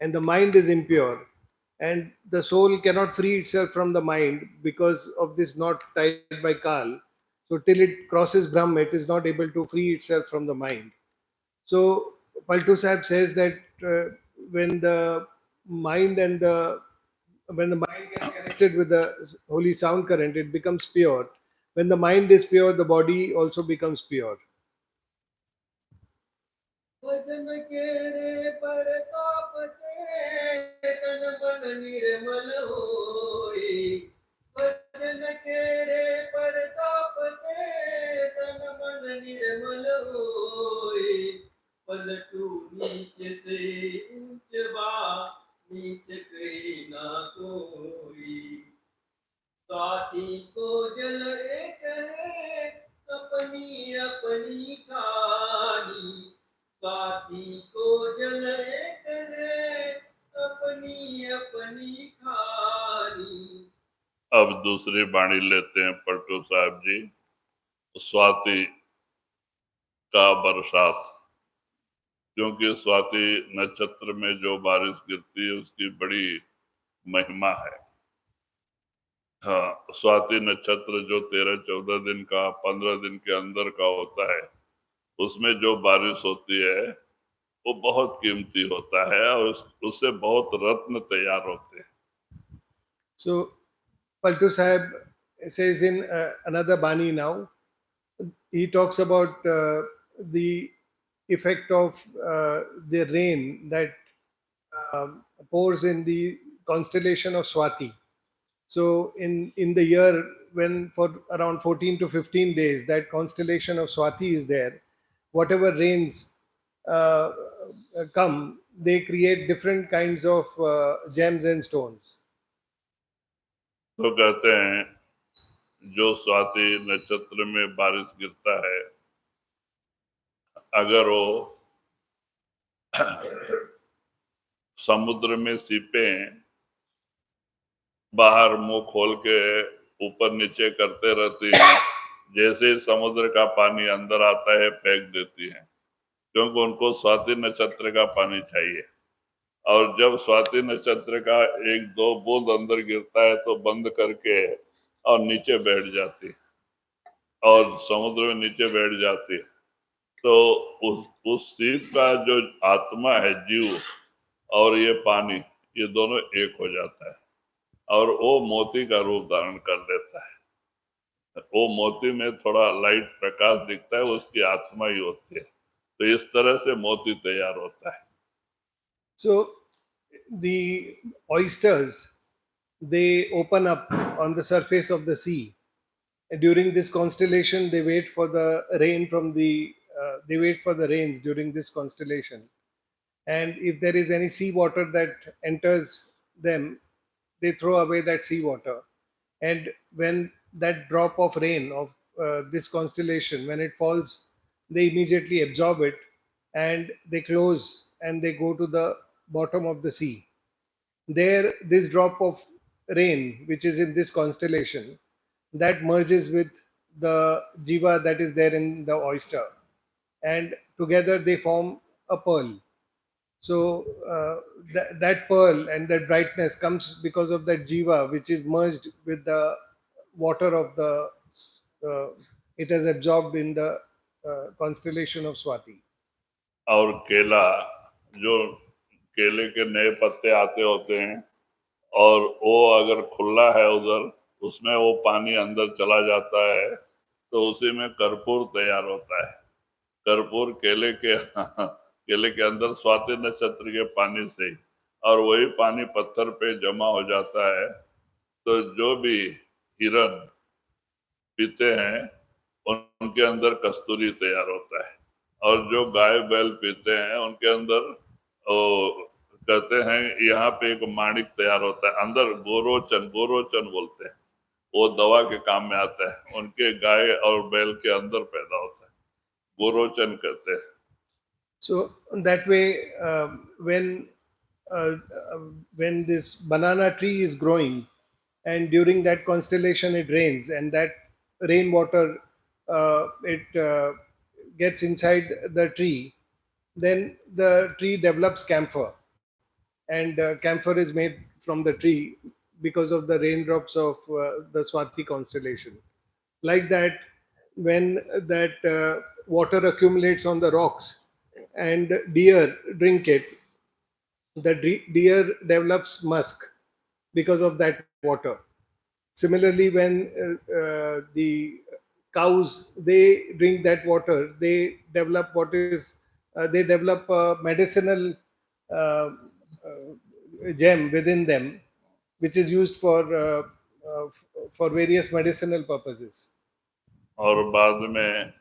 and the mind is impure, and the soul cannot free itself from the mind because of this knot tied by Kal. So till it crosses Brahm, it is not able to free itself from the mind. So Paltu Sahib says that when the mind and the when the mind gets connected with the holy sound current, it becomes pure. When the mind is pure, the body also becomes pure. भजन केरे परताप के तन मन निर्मल होए भजन केरे परताप के तन मन निर्मल होए पलटू नीच से ऊंच बा नीच कहे ना कोई काटी को जल एक है अपनी अपनी खानी काटी को जल एक है अपनी अपनी खानी। अब दूसरी बाणी लेते हैं पलटू साहब जी। स्वाति का बरसात, क्योंकि स्वाति नक्षत्र में जो बारिश गिरती है उसकी बड़ी महिमा है। हाँ, स्वाति नक्षत्र जो 13-14 दिन का 15 दिन के अंदर का होता है, उसमें जो बारिश होती है वो बहुत कीमती होता है और उससे बहुत रत्न तैयार होते हैं। So Paltu Sahib says in another Bani now, he talks about the effect of the rain that pours in the constellation of Swati. So in the year when for around 14 to 15 days that constellation of Swati is there, whatever rains uh, come, they create different kinds of gems and stones. तो कहते हैं जो स्वाति नक्षत्र में बारिश गिरता है, अगर वो समुद्र में सीपें बाहर मुंह खोल के ऊपर नीचे करते रहती हैं, जैसे समुद्र का पानी अंदर आता है फेंक देती हैं, क्योंकि उनको स्वाति नक्षत्र का पानी चाहिए। और जब स्वाति नक्षत्र का 1-2 बूंद अंदर गिरता है तो बंद करके और नीचे बैठ जाती और समुद्र में नीचे बैठ जाती। तो उस सीप का जो आत्मा है, जीव, और ये पानी, ये दोनों एक हो जाता है और वो मोती का रूप धारण कर लेता है। वो मोती में थोड़ा लाइट प्रकाश दिखता है, उसकी आत्मा ही होती है। तो इस तरह से मोती तैयार होता है। So the oysters, they open up on the surface of the sea. And during this constellation, they wait for the rain from the they wait for the rains during this constellation. And if there is any sea water that enters them, they throw away that seawater. And when that drop of rain of this constellation, when it falls, they immediately absorb it, and they close and they go to the bottom of the sea. There, this drop of rain, which is in this constellation, that merges with the jiva that is there in the oyster, and together they form a pearl. So that pearl and that brightness comes because of that jiva, which is merged with the water of the. Uh, it has absorbed in the constellation of Swati. और केला, जो केले के नए पत्ते आते होते हैं और वो अगर खुला है उधर, उसमें वो पानी अंदर चला जाता है, तो उसी में कर्पूर तैयार होता है। कर्पूर केले के केले के अंदर स्वाति नक्षत्र के पानी से ही, और वही पानी पत्थर पे जमा हो जाता है। तो जो भी हिरण पीते हैं उनके अंदर कस्तूरी तैयार होता है, और जो गाय बैल पीते हैं उनके अंदर कहते हैं यहाँ पे एक माणिक तैयार होता है अंदर, गोरोचन, गोरोचन बोलते हैं, वो दवा के काम में आता है, उनके गाय और बैल के अंदर पैदा होता है, गोरोचन कहते हैं। So that way, uh, when this banana tree is growing, and during that constellation it rains, and that rainwater it gets inside the tree, then the tree develops camphor, and camphor is made from the tree because of the raindrops of the Swati constellation. Like that, when that water accumulates on the rocks and deer drink it, the deer develops musk because of that water. Similarly, when the cows they drink that water, they develop what is they develop a medicinal uh, gem within them, which is used for various medicinal purposes. और बाद में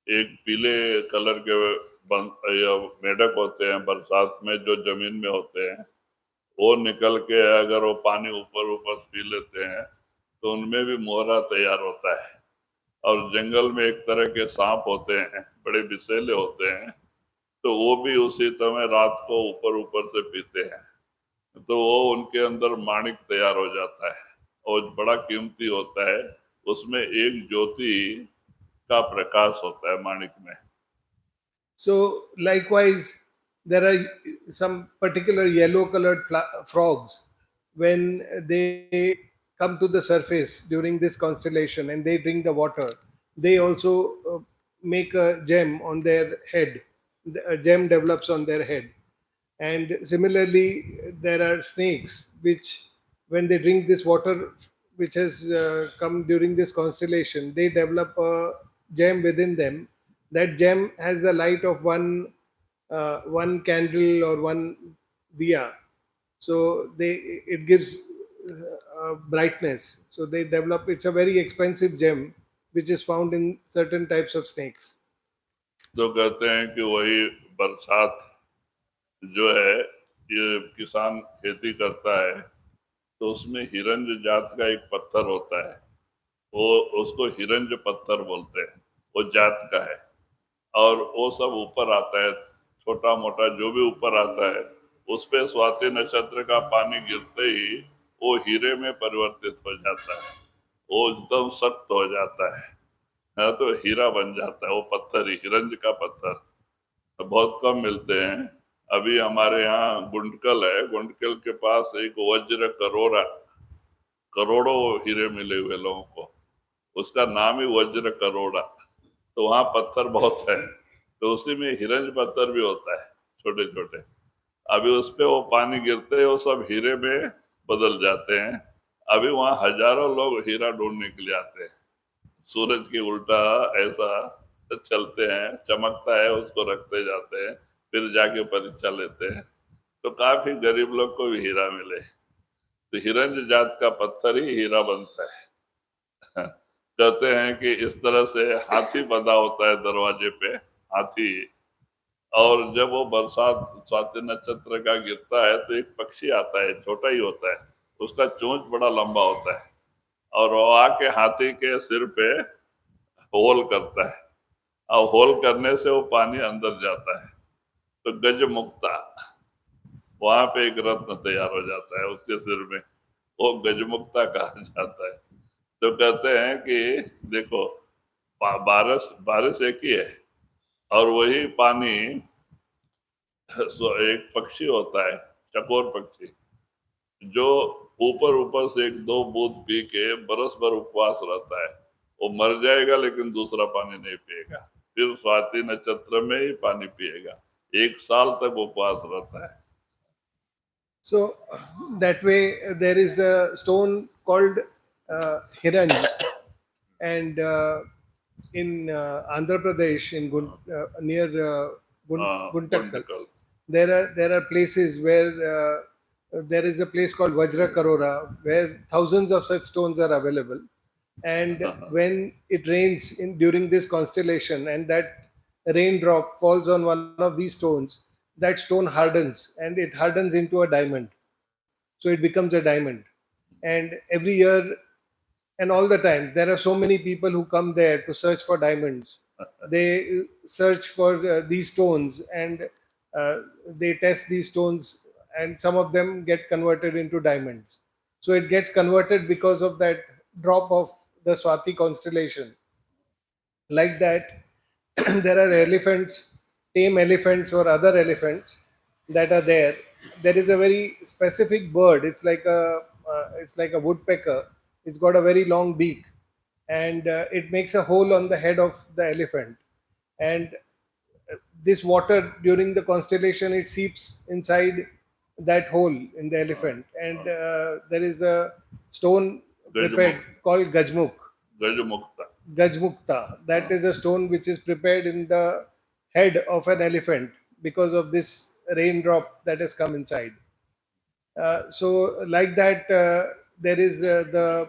एक पीले colour के मेढक होते हैं बरसात में, जो जमीन में होते हैं, वो निकल के अगर वो पानी ऊपर ऊपर पी लेते हैं तो उनमें भी मोहरा तैयार होता है। और जंगल में एक तरह के सांप होते हैं, बड़े विषैले होते हैं, तो वो भी उसी तरह रात को ऊपर ऊपर से पीते हैं, तो वो उनके अंदर माणिक तैयार हो जाता है और बड़ा कीमती होता है, उसमें एक ज्योति का प्रकाश होता है माणिक में। So likewise, there are some particular yellow colored frogs. When they come to the surface during this constellation and they drink the water, they also make a gem on their head. A gem develops on their head. And similarly, there are snakes which, when they drink this water which has come during this constellation, they develop a gem within them. That gem has the light of one candle or one diya. So it gives brightness. So they develop. It's a very expensive gem which is found in certain types of snakes. तो कहते हैं कि वही बरसात जो है, ये किसान खेती करता है तो उसमें हिरंज जात का एक पत्थर होता है, वो उसको हिरंज पत्थर बोलते हैं, वो जात का है, और वो सब ऊपर आता है, छोटा मोटा जो भी ऊपर आता है, उस पे स्वाति नक्षत्र का पानी गिरते ही वो हीरे में परिवर्तित हो जाता है, वो एकदम सख्त हो जाता है, तो हीरा बन जाता है वो पत्थर ही, हिरंज का पत्थर बहुत कम मिलते हैं। अभी हमारे यहाँ गुंडकल है, गुंडकल के पास एक वज्र करोड़ा, करोड़ों हीरे मिले हुए लोगों को, उसका नाम ही वज्र करोड़ा, तो वहाँ पत्थर बहुत है, तो उसी में हिरंज पत्थर भी होता है, छोटे छोटे। अभी उस पे वो पानी गिरते हैं, वो सब हीरे में बदल जाते हैं। अभी वहाँ हजारों लोग हीरा ढूंढने के लिए आते हैं, सूरज की उल्टा ऐसा चलते हैं, चमकता है, उसको रखते जाते हैं, फिर जाके परीक्षा लेते हैं, तो काफी गरीब लोग को भी हीरा मिले। तो हिरंज जात का पत्थर ही हीरा बनता है। कहते हैं कि इस तरह से हाथी बंधा होता है दरवाजे पे, हाथी, और जब वो बरसात स्वाति नक्षत्र का गिरता है तो एक पक्षी आता है, छोटा ही होता है, उसका चोंच बड़ा लंबा होता है और वो आके हाथी के सिर पे होल करता है और होल करने से वो पानी अंदर जाता है, तो गज मुक्ता, वहां पे एक रत्न तैयार हो जाता है उसके सिर में, वो गजमुक्ता कहा जाता है। तो कहते हैं कि देखो, बारिश बारिश एक ही है और वही पानी एक पक्षी होता है, चकोर पक्षी, जो ऊपर ऊपर से एक दो बूंद पी के बरस भर उपवास रहता है, वो मर जाएगा लेकिन दूसरा पानी नहीं पिएगा, फिर स्वाति नक्षत्र में ही पानी पिएगा, एक साल तक उपवास रहता है। So that way, there is a stone called Hiranj, and in Andhra Pradesh, in near Guntakal, गुंडकल, there are places where there is a place called Vajra Karora, where thousands of such stones are available. And when it rains during this constellation, and that raindrop falls on one of these stones, that stone hardens, and it hardens into a diamond. So it becomes a diamond. And every year and all the time, there are so many people who come there to search for diamonds. They search for these stones, and they test these stones, and some of them get converted into diamonds. So it gets converted because of that drop of the Swati constellation. Like that, there are elephants, tame elephants or other elephants that are there. There is a very specific bird. It's like a woodpecker. It's got a very long beak, and it makes a hole on the head of the elephant. And this water during the constellation, it seeps inside that hole in the elephant, and there is a stone prepared called गजमुक्ता, Gajmukta. That is a stone which is prepared in the head of an elephant because of this raindrop that has come inside. So, like that, there is the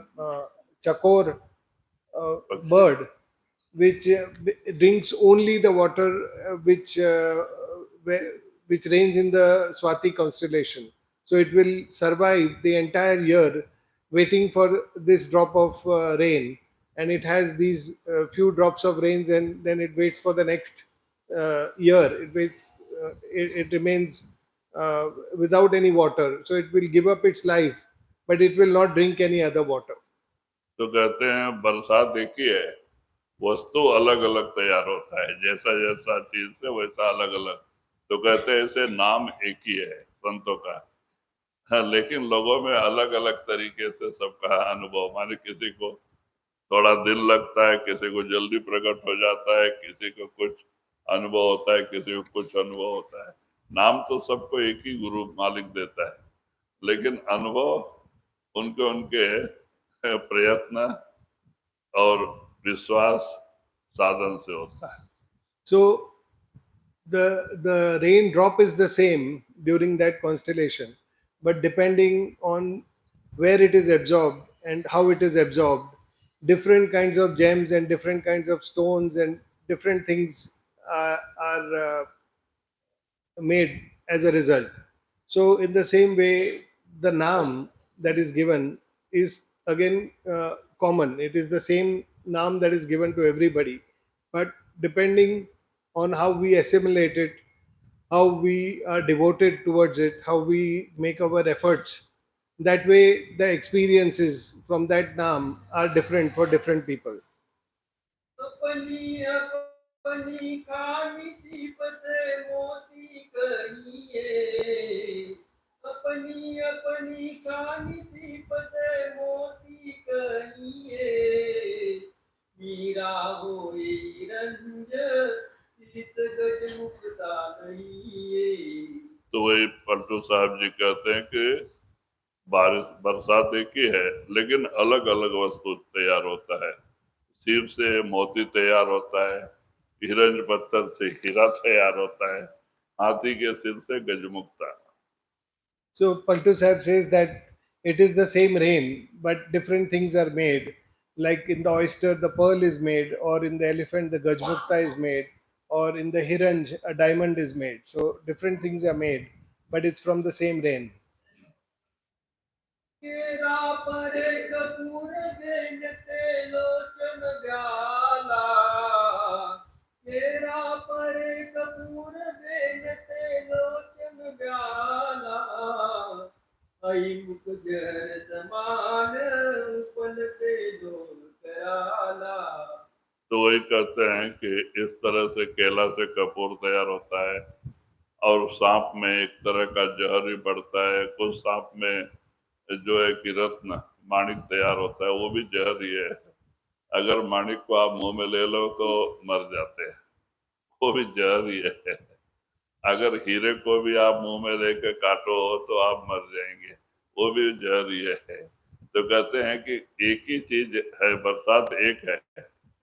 chakor bird, which drinks only the water which rains in the Swati constellation. So it will survive the entire year waiting for this drop of rain, and it has these few drops of rains, and then it waits for the next year. It waits. It remains without any water, so it will give up its life, but it will not drink any other water. तो कहते हैं बरसात एक ही है, वस्तु अलग अलग तैयार होता है, जैसा जैसा चीज से वैसा अलग अलग, तो कहते हैं इसे नाम एक ही है संतों का। हाँ, लेकिन लोगों में अलग अलग तरीके से सबका अनुभव, माने किसी को थोड़ा दिल लगता है, किसी को जल्दी प्रकट हो जाता है, किसी को कुछ अनुभव होता है, किसी को कुछ अनुभव होता है। नाम तो सबको एक ही गुरु मालिक देता है, लेकिन अनुभव उनके उनके प्रयत्न और विश्वास साधन से होता है। So the raindrop is the same during that constellation, but depending on where it is absorbed and how it is absorbed, different kinds of gems and different kinds of stones and different things are made as a result. So, in the same way, the naam that is given is again common. It is the same naam that is given to everybody, but depending on how we assimilate it, how we are devoted towards it, how we make our efforts, that way the experiences from that naam are different for different people. अपनी अपनी खामी सीप से मोती कहिए, अपनी अपनी खामी सीप से मोती कहिए, मीरा होई रंज शीस गज मुक्ता कहिए। तो वही पलटू साहब जी कहते हैं कि बारिश बरसात एक ही है, लेकिन अलग अलग वस्तु तैयार होता है। सीप से मोती तैयार होता है, हिरंज पत्थर से हीरा तैयार होता है, हाथी के सिर से गजमुक्ता। So Paltu Sahib says that it is the same rain, but different things are made. Like in the oyster, the pearl is made, or in the elephant, the gajmukta is made, or in the Hiranj, a diamond is made. So different things are made, but it's from the same rain. केरा परे कपूर बेनते लोचन ब्याला केरा परे कपूर बेनते लोचन ब्याला आई मुख जर समान पलटे डोल कराला। तो वही कहते हैं कि इस तरह से केला से कपूर तैयार होता है, और सांप में एक तरह का जहर भी बढ़ता है। कुछ सांप में जो है कि रत्न माणिक तैयार होता है, वो भी जहर ही है। अगर माणिक को आप मुंह में ले लो तो मर जाते हैं, वो भी जहर ही है। अगर हीरे को भी आप मुंह में लेकर काटो तो आप मर जाएंगे, वो भी जहर ही है। तो कहते हैं कि एक ही चीज है, बरसात एक है,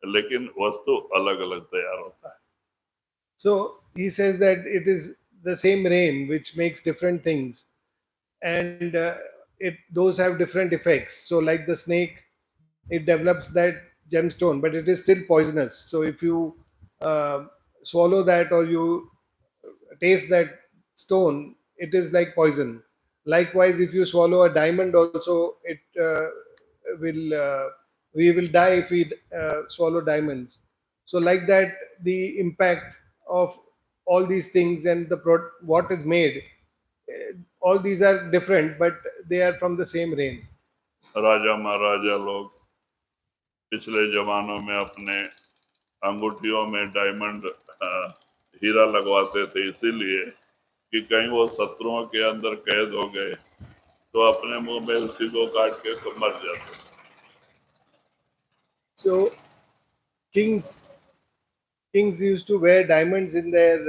लेकिन वस्तु अलग अलग तैयार होता है। So he says that it is the same rain which makes different things, and those have different effects. So like the snake, it develops that gemstone, but it is still poisonous. So if you uh, swallow that or you taste that stone, it is like poison. Likewise, if you swallow a diamond also, it will we will die if we swallow diamonds. So like that, the impact of all these things and what is made, all these are different, but they are from the same rain. राजा महाराजा लोग पिछले जमानों में अपने अंगूठियों में diamond हीरा लगवाते थे, इसीलिए कि कहीं वो शत्रुओं के अंदर कैद हो गए तो अपने मुंह में उसी को काट के तो मर जाते। So kings kings used to wear diamonds in their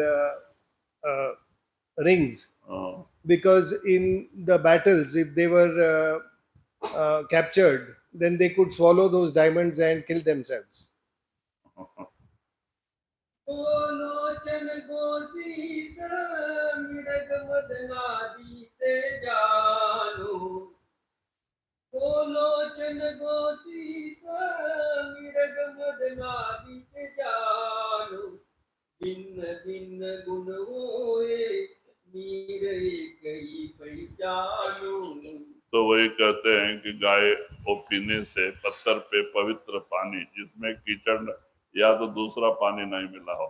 rings, हाँ, because in the battles, if they were captured, then they could swallow those diamonds and kill themselves. ओ लोचन गोशीस मृग मदना बीते जानो ओ लोचन गोशीस मृग मदना बीते जानो भिन्न भिन्न गुण होए मीर एक ही पहचानो। तो वही कहते हैं कि गाय वो पीने से पत्थर पे पवित्र पानी, जिसमें कीचड़ या तो दूसरा पानी नहीं मिला हो,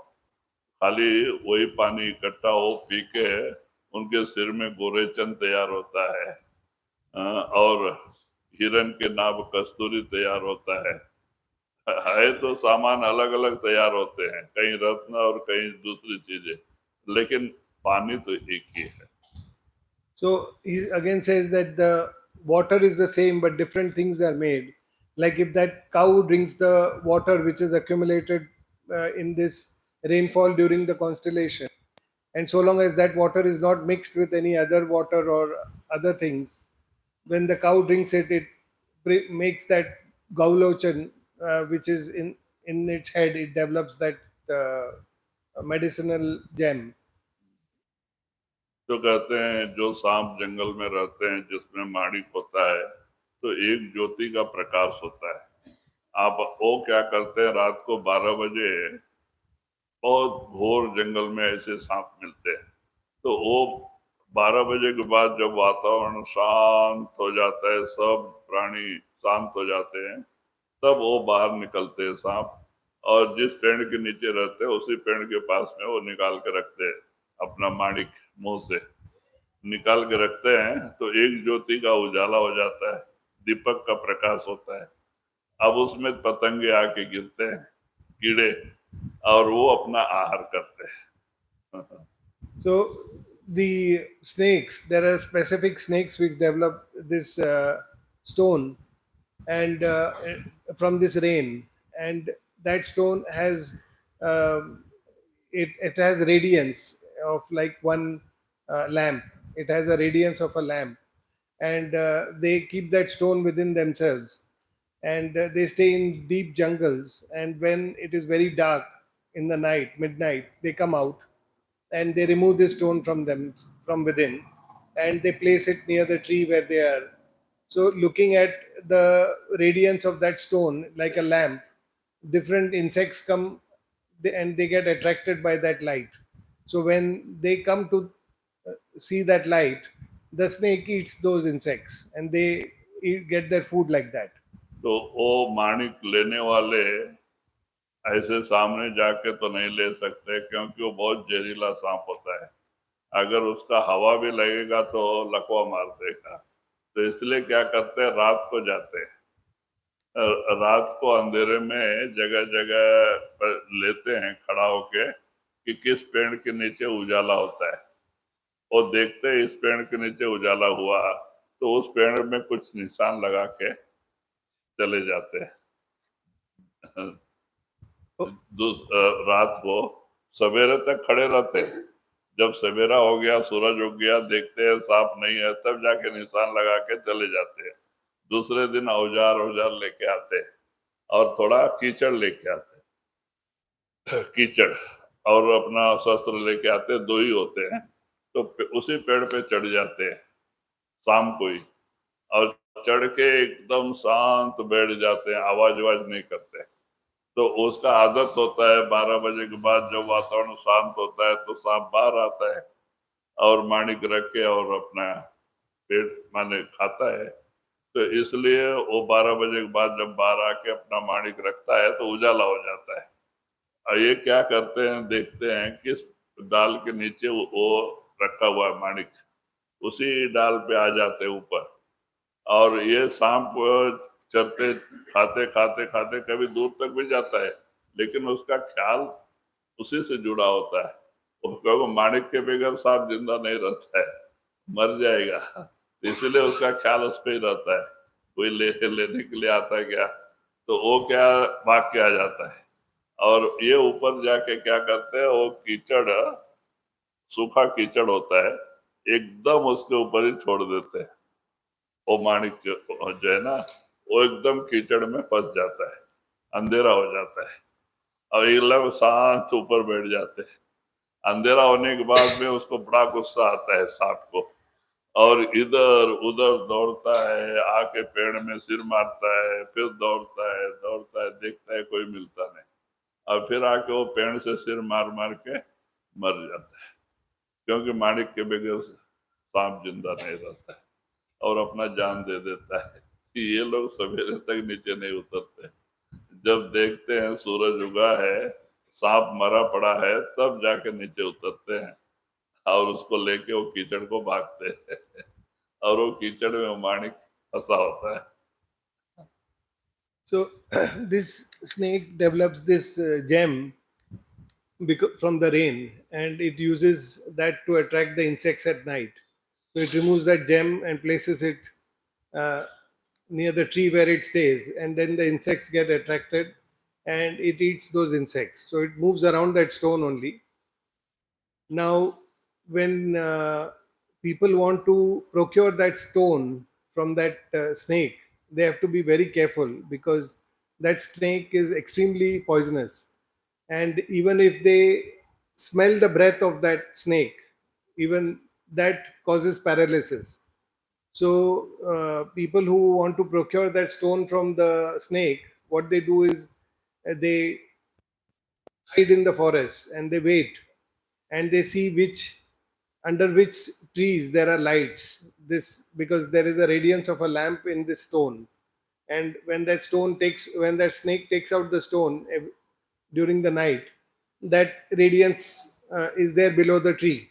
खाली वही पानी इकट्ठा हो, पी के उनके सिर में गोरेचन तैयार होता है, और हिरन के नाभ कस्तूरी तैयार होता है। तो सामान अलग अलग तैयार होते हैं, कहीं रत्न और कहीं दूसरी चीजें, लेकिन पानी तो एक ही है। So he again says that the water is the same, but different things are made. Like if that cow drinks the water which is accumulated in this rainfall during the constellation, and so long as that water is not mixed with any other water or other things, when the cow drinks it, it makes that gaulochan, which is in its head, it develops that medicinal gem. तो कहते हैं जो सांप जंगल में रहते हैं जिसमें माणिक होता है, तो एक ज्योति का प्रकाश होता है। आप वो क्या करते हैं, रात को 12 बजे बहुत घोर जंगल में ऐसे सांप मिलते हैं, तो वो 12 बजे के बाद जब वातावरण शांत हो जाता है, सब प्राणी शांत हो जाते हैं, तब वो बाहर निकलते हैं सांप, और जिस पेड़ के नीचे रहते हैं उसी पेड़ के पास में वो निकाल के रखते हैं अपना माणिक, मुंह से निकाल के रखते हैं, तो एक ज्योति का उजाला हो जाता है, दीपक का प्रकाश होता है। अब उसमें पतंगे आके गिरते हैं, कीड़े, और वो अपना आहार करते हैं। So the snakes, there are specific snakes which develop this stone, and from this rain, and that stone has um, it has radiance of like one lamp. It has a radiance of a lamp, and they keep that stone within themselves, and they stay in deep jungles. And when it is very dark in the night, midnight, they come out and they remove the stone from them from within, and they place it near the tree where they are. So looking at the radiance of that stone like a lamp, different insects come and they get attracted by that light. So when they come to see that light, the snake eats those insects, and they get their food like that. तो वो माणिक लेने वाले ऐसे सामने जाके तो नहीं ले सकते, क्योंकि वो बहुत जहरीला सांप होता है। अगर उसका हवा भी लगेगा तो लकवा मार देगा। तो इसलिए क्या करते हैं, रात को जाते हैं। रात को अंधेरे में जगह जगह पर लेते हैं खड़ा होके कि किस पेड़ के नीचे उजाला होता है, और देखते हैं इस पेड़ के नीचे उजाला हुआ तो उस पेड़ में कुछ निशान लगा के चले जाते हैं। रात को सवेरे तक खड़े रहते हैं। जब सवेरा हो गया, सूरज उग गया, देखते हैं सांप नहीं है, तब जाके निशान लगा के चले जाते हैं। दूसरे दिन औजार औजार लेके आते हैं और थोड़ा कीचड़ लेके आते हैं, कीचड़, और अपना शस्त्र लेके आते हैं, दो ही होते हैं। तो उसी पेड़ पे चढ़ जाते हैं शाम को ही, और चढ़ के एकदम शांत बैठ जाते हैं, आवाज आवाज नहीं करते। तो उसका आदत होता है 12 बजे के बाद जब वातावरण शांत होता है तो सांप बाहर आता है और माणिक रख के और अपना पेट माने खाता है। तो इसलिए वो 12 बजे के बाद जब बाहर आके अपना माणिक रखता है तो उजाला हो जाता है। और ये क्या करते हैं, देखते हैं किस डाल के नीचे वो रखा हुआ है माणिक, उसी डाल पे आ जाते हैं ऊपर। और ये सांप चरते खाते खाते खाते कभी दूर तक भी जाता है, लेकिन उसका ख्याल उसी से जुड़ा होता है। उसको माणिक के बगैर सांप जिंदा नहीं रहता है, मर जाएगा। इसलिए उसका ख्याल उस पर ही रहता है। कोई लेने के लिए आता है क्या, तो वो क्या भाग के आ जाता है। और ये ऊपर जाके क्या करते हैं, वो कीचड़, सूखा कीचड़ होता है, एकदम उसके ऊपर ही छोड़ देते हैं। वो माणिक जो है ना, वो एकदम कीचड़ में फंस जाता है, अंधेरा हो जाता है, और ये लोग शांत ऊपर बैठ जाते हैं। अंधेरा होने के बाद में उसको बड़ा गुस्सा आता है सांप को, और इधर उधर दौड़ता है, आके पेड़ में सिर मारता है, फिर दौड़ता है, देखता है कोई मिलता नहीं, और फिर आके वो पेड़ से सिर मार मार के मर जाता है, क्योंकि माणिक के बगैर सांप जिंदा नहीं रहता है और अपना जान दे देता है। कि ये लोग सवेरे तक नीचे नहीं उतरते। जब देखते हैं सूरज उगा है, सांप मरा पड़ा है, तब जाके नीचे उतरते हैं और उसको लेके वो कीचड़ को भागते हैं। और वो कीचड़ में वो माणिक फंसा होता है। So this snake develops this gem from the rain, and it uses that to attract the insects at night. So it removes that gem and places it uh, near the tree where it stays, and then the insects get attracted and it eats those insects. So it moves around that stone only. Now, when people want to procure that stone from that snake, they have to be very careful, because that snake is extremely poisonous. And even if they smell the breath of that snake, even that causes paralysis. So, people who want to procure that stone from the snake, what they do is they hide in the forest and they wait, and they see which under which trees there are lights. This because there is a radiance of a lamp in this stone, and when that snake takes out the stone during the night, that radiance is there below the tree.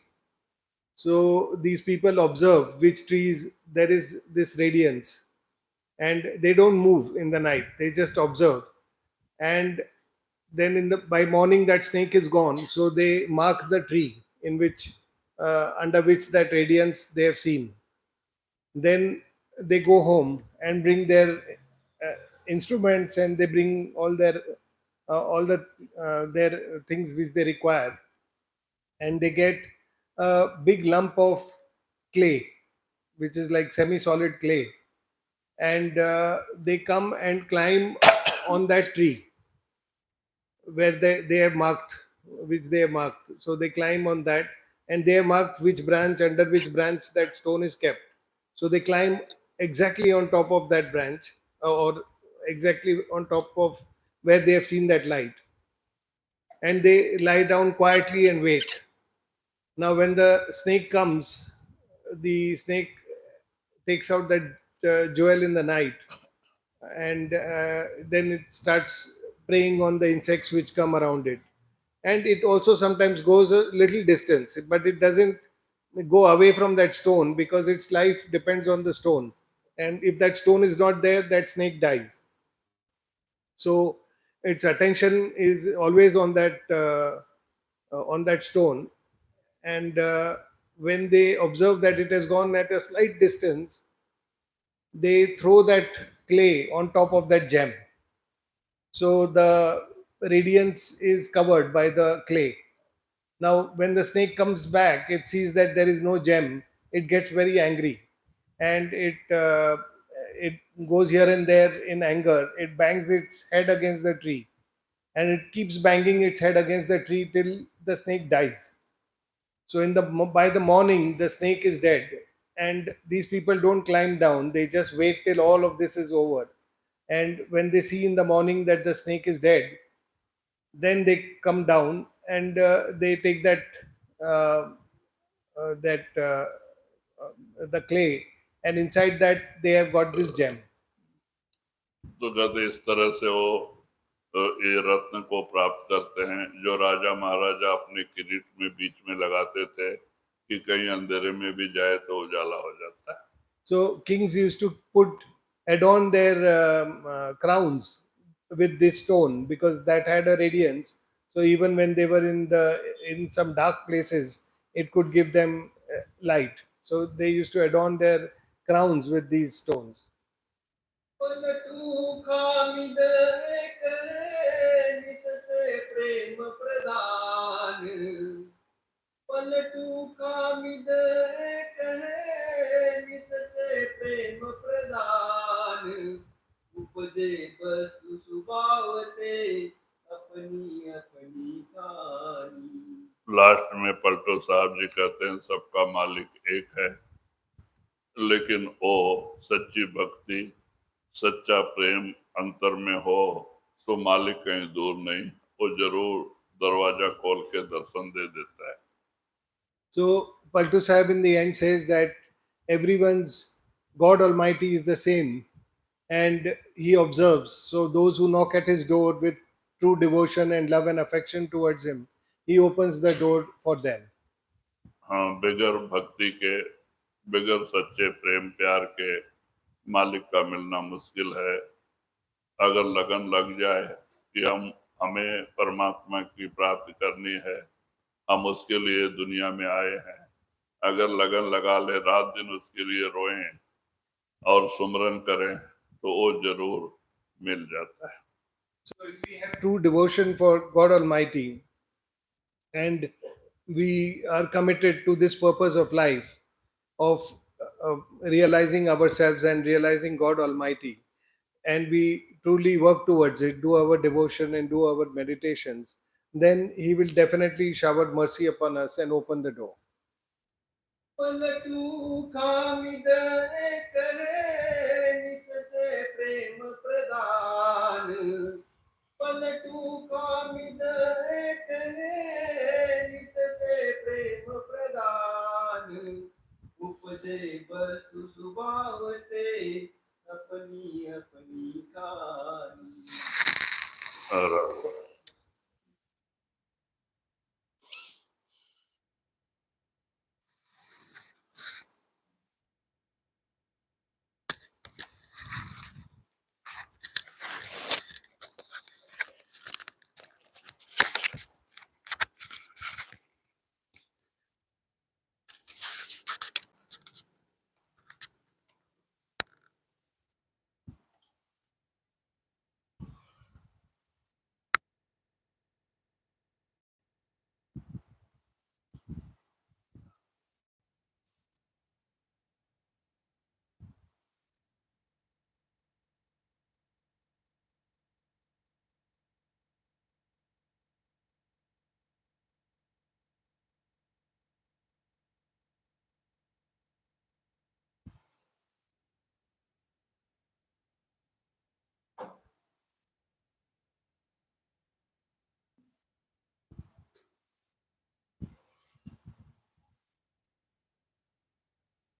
So these people observe which trees there is this radiance, and they don't move in the night, they just observe. And then by morning that snake is gone, so they mark the tree in which under which that radiance they have seen. Then they go home and bring their instruments, and they bring all the their things which they require, and they get a big lump of clay, which is like semi solid clay, and they come and climb on that tree where they have marked, which they have marked. So they climb on that, and they have marked which branch, under which branch that stone is kept. So they climb exactly on top of that branch, or exactly on top of where they have seen that light. and they lie down quietly and wait. Now, when the snake comes, the snake takes out that jewel in the night, and then it starts preying on the insects which come around it. And it also sometimes goes a little distance, but it doesn't go away from that stone because its life depends on the stone. And if that stone is not there, that snake dies. So its attention is always on that stone. And when they observe that it has gone at a slight distance, they throw that clay on top of that gem. So the radiance is covered by the clay. Now, when the snake comes back, it sees that there is no gem. It gets very angry, and it goes here and there in anger. It bangs its head against the tree, and it keeps banging its head against the tree till the snake dies. So by the morning, the snake is dead, and these people don't climb down. They just wait till all of this is over. And when they see in the morning that the snake is dead, then they come down and they take uh, the clay, and inside that they have got this gem. तो कहते इस तरह से वो ये रत्न को प्राप्त करते हैं जो राजा महाराजा अपने किरीट में बीच में लगाते थे कि कहीं अंधेरे में भी जाए तो उजाला हो जाता है. So kings used to adorn their crowns with this stone because that had a radiance. So even when they were in some dark places, it could give them light. So they used to adorn their crowns with these stones. Paltu खामिद करे निसते प्रेम प्रदान पलटू खामिद कहे निसते प्रेम प्रदान उपदे वस्तु सुभावते अपनी अपनी खानी. Last में पलटो साहब जी कहते हैं सबका मालिक एक है, लेकिन वो सच्ची भक्ति सच्चा प्रेम अंतर में हो तो मालिक कहीं दूर नहीं, वो जरूर दरवाजा खोल के दर्शन दे देता है. So Paltu Sahib in the end says that everyone's God Almighty is the same, and he observes. So those who knock at his door with true devotion and love and affection towards him, he opens the door for them. हाँ, बगैर भक्ति के, बगैर सच्चे प्रेम प्यार के मालिक का मिलना मुश्किल है. अगर लगन लग जाए कि हमें परमात्मा की प्राप्ति करनी है, हम उसके लिए दुनिया में आए हैं, अगर लगन लगा ले, रात दिन उसके लिए रोएं और सुमरन करें तो वो जरूर मिल जाता है. So if we have true devotion for God Almighty and we are committed to this purpose of life of realizing ourselves and realizing God Almighty, and we truly work towards it, do our devotion and do our meditations, then He will definitely shower mercy upon us and open the door. Paltu खामिद करे निसते प्रेम प्रदान पलटू खामिद करे निसते प्रेम प्रदान उपदे वस्तु सुभावते अपनी अपनी खानी.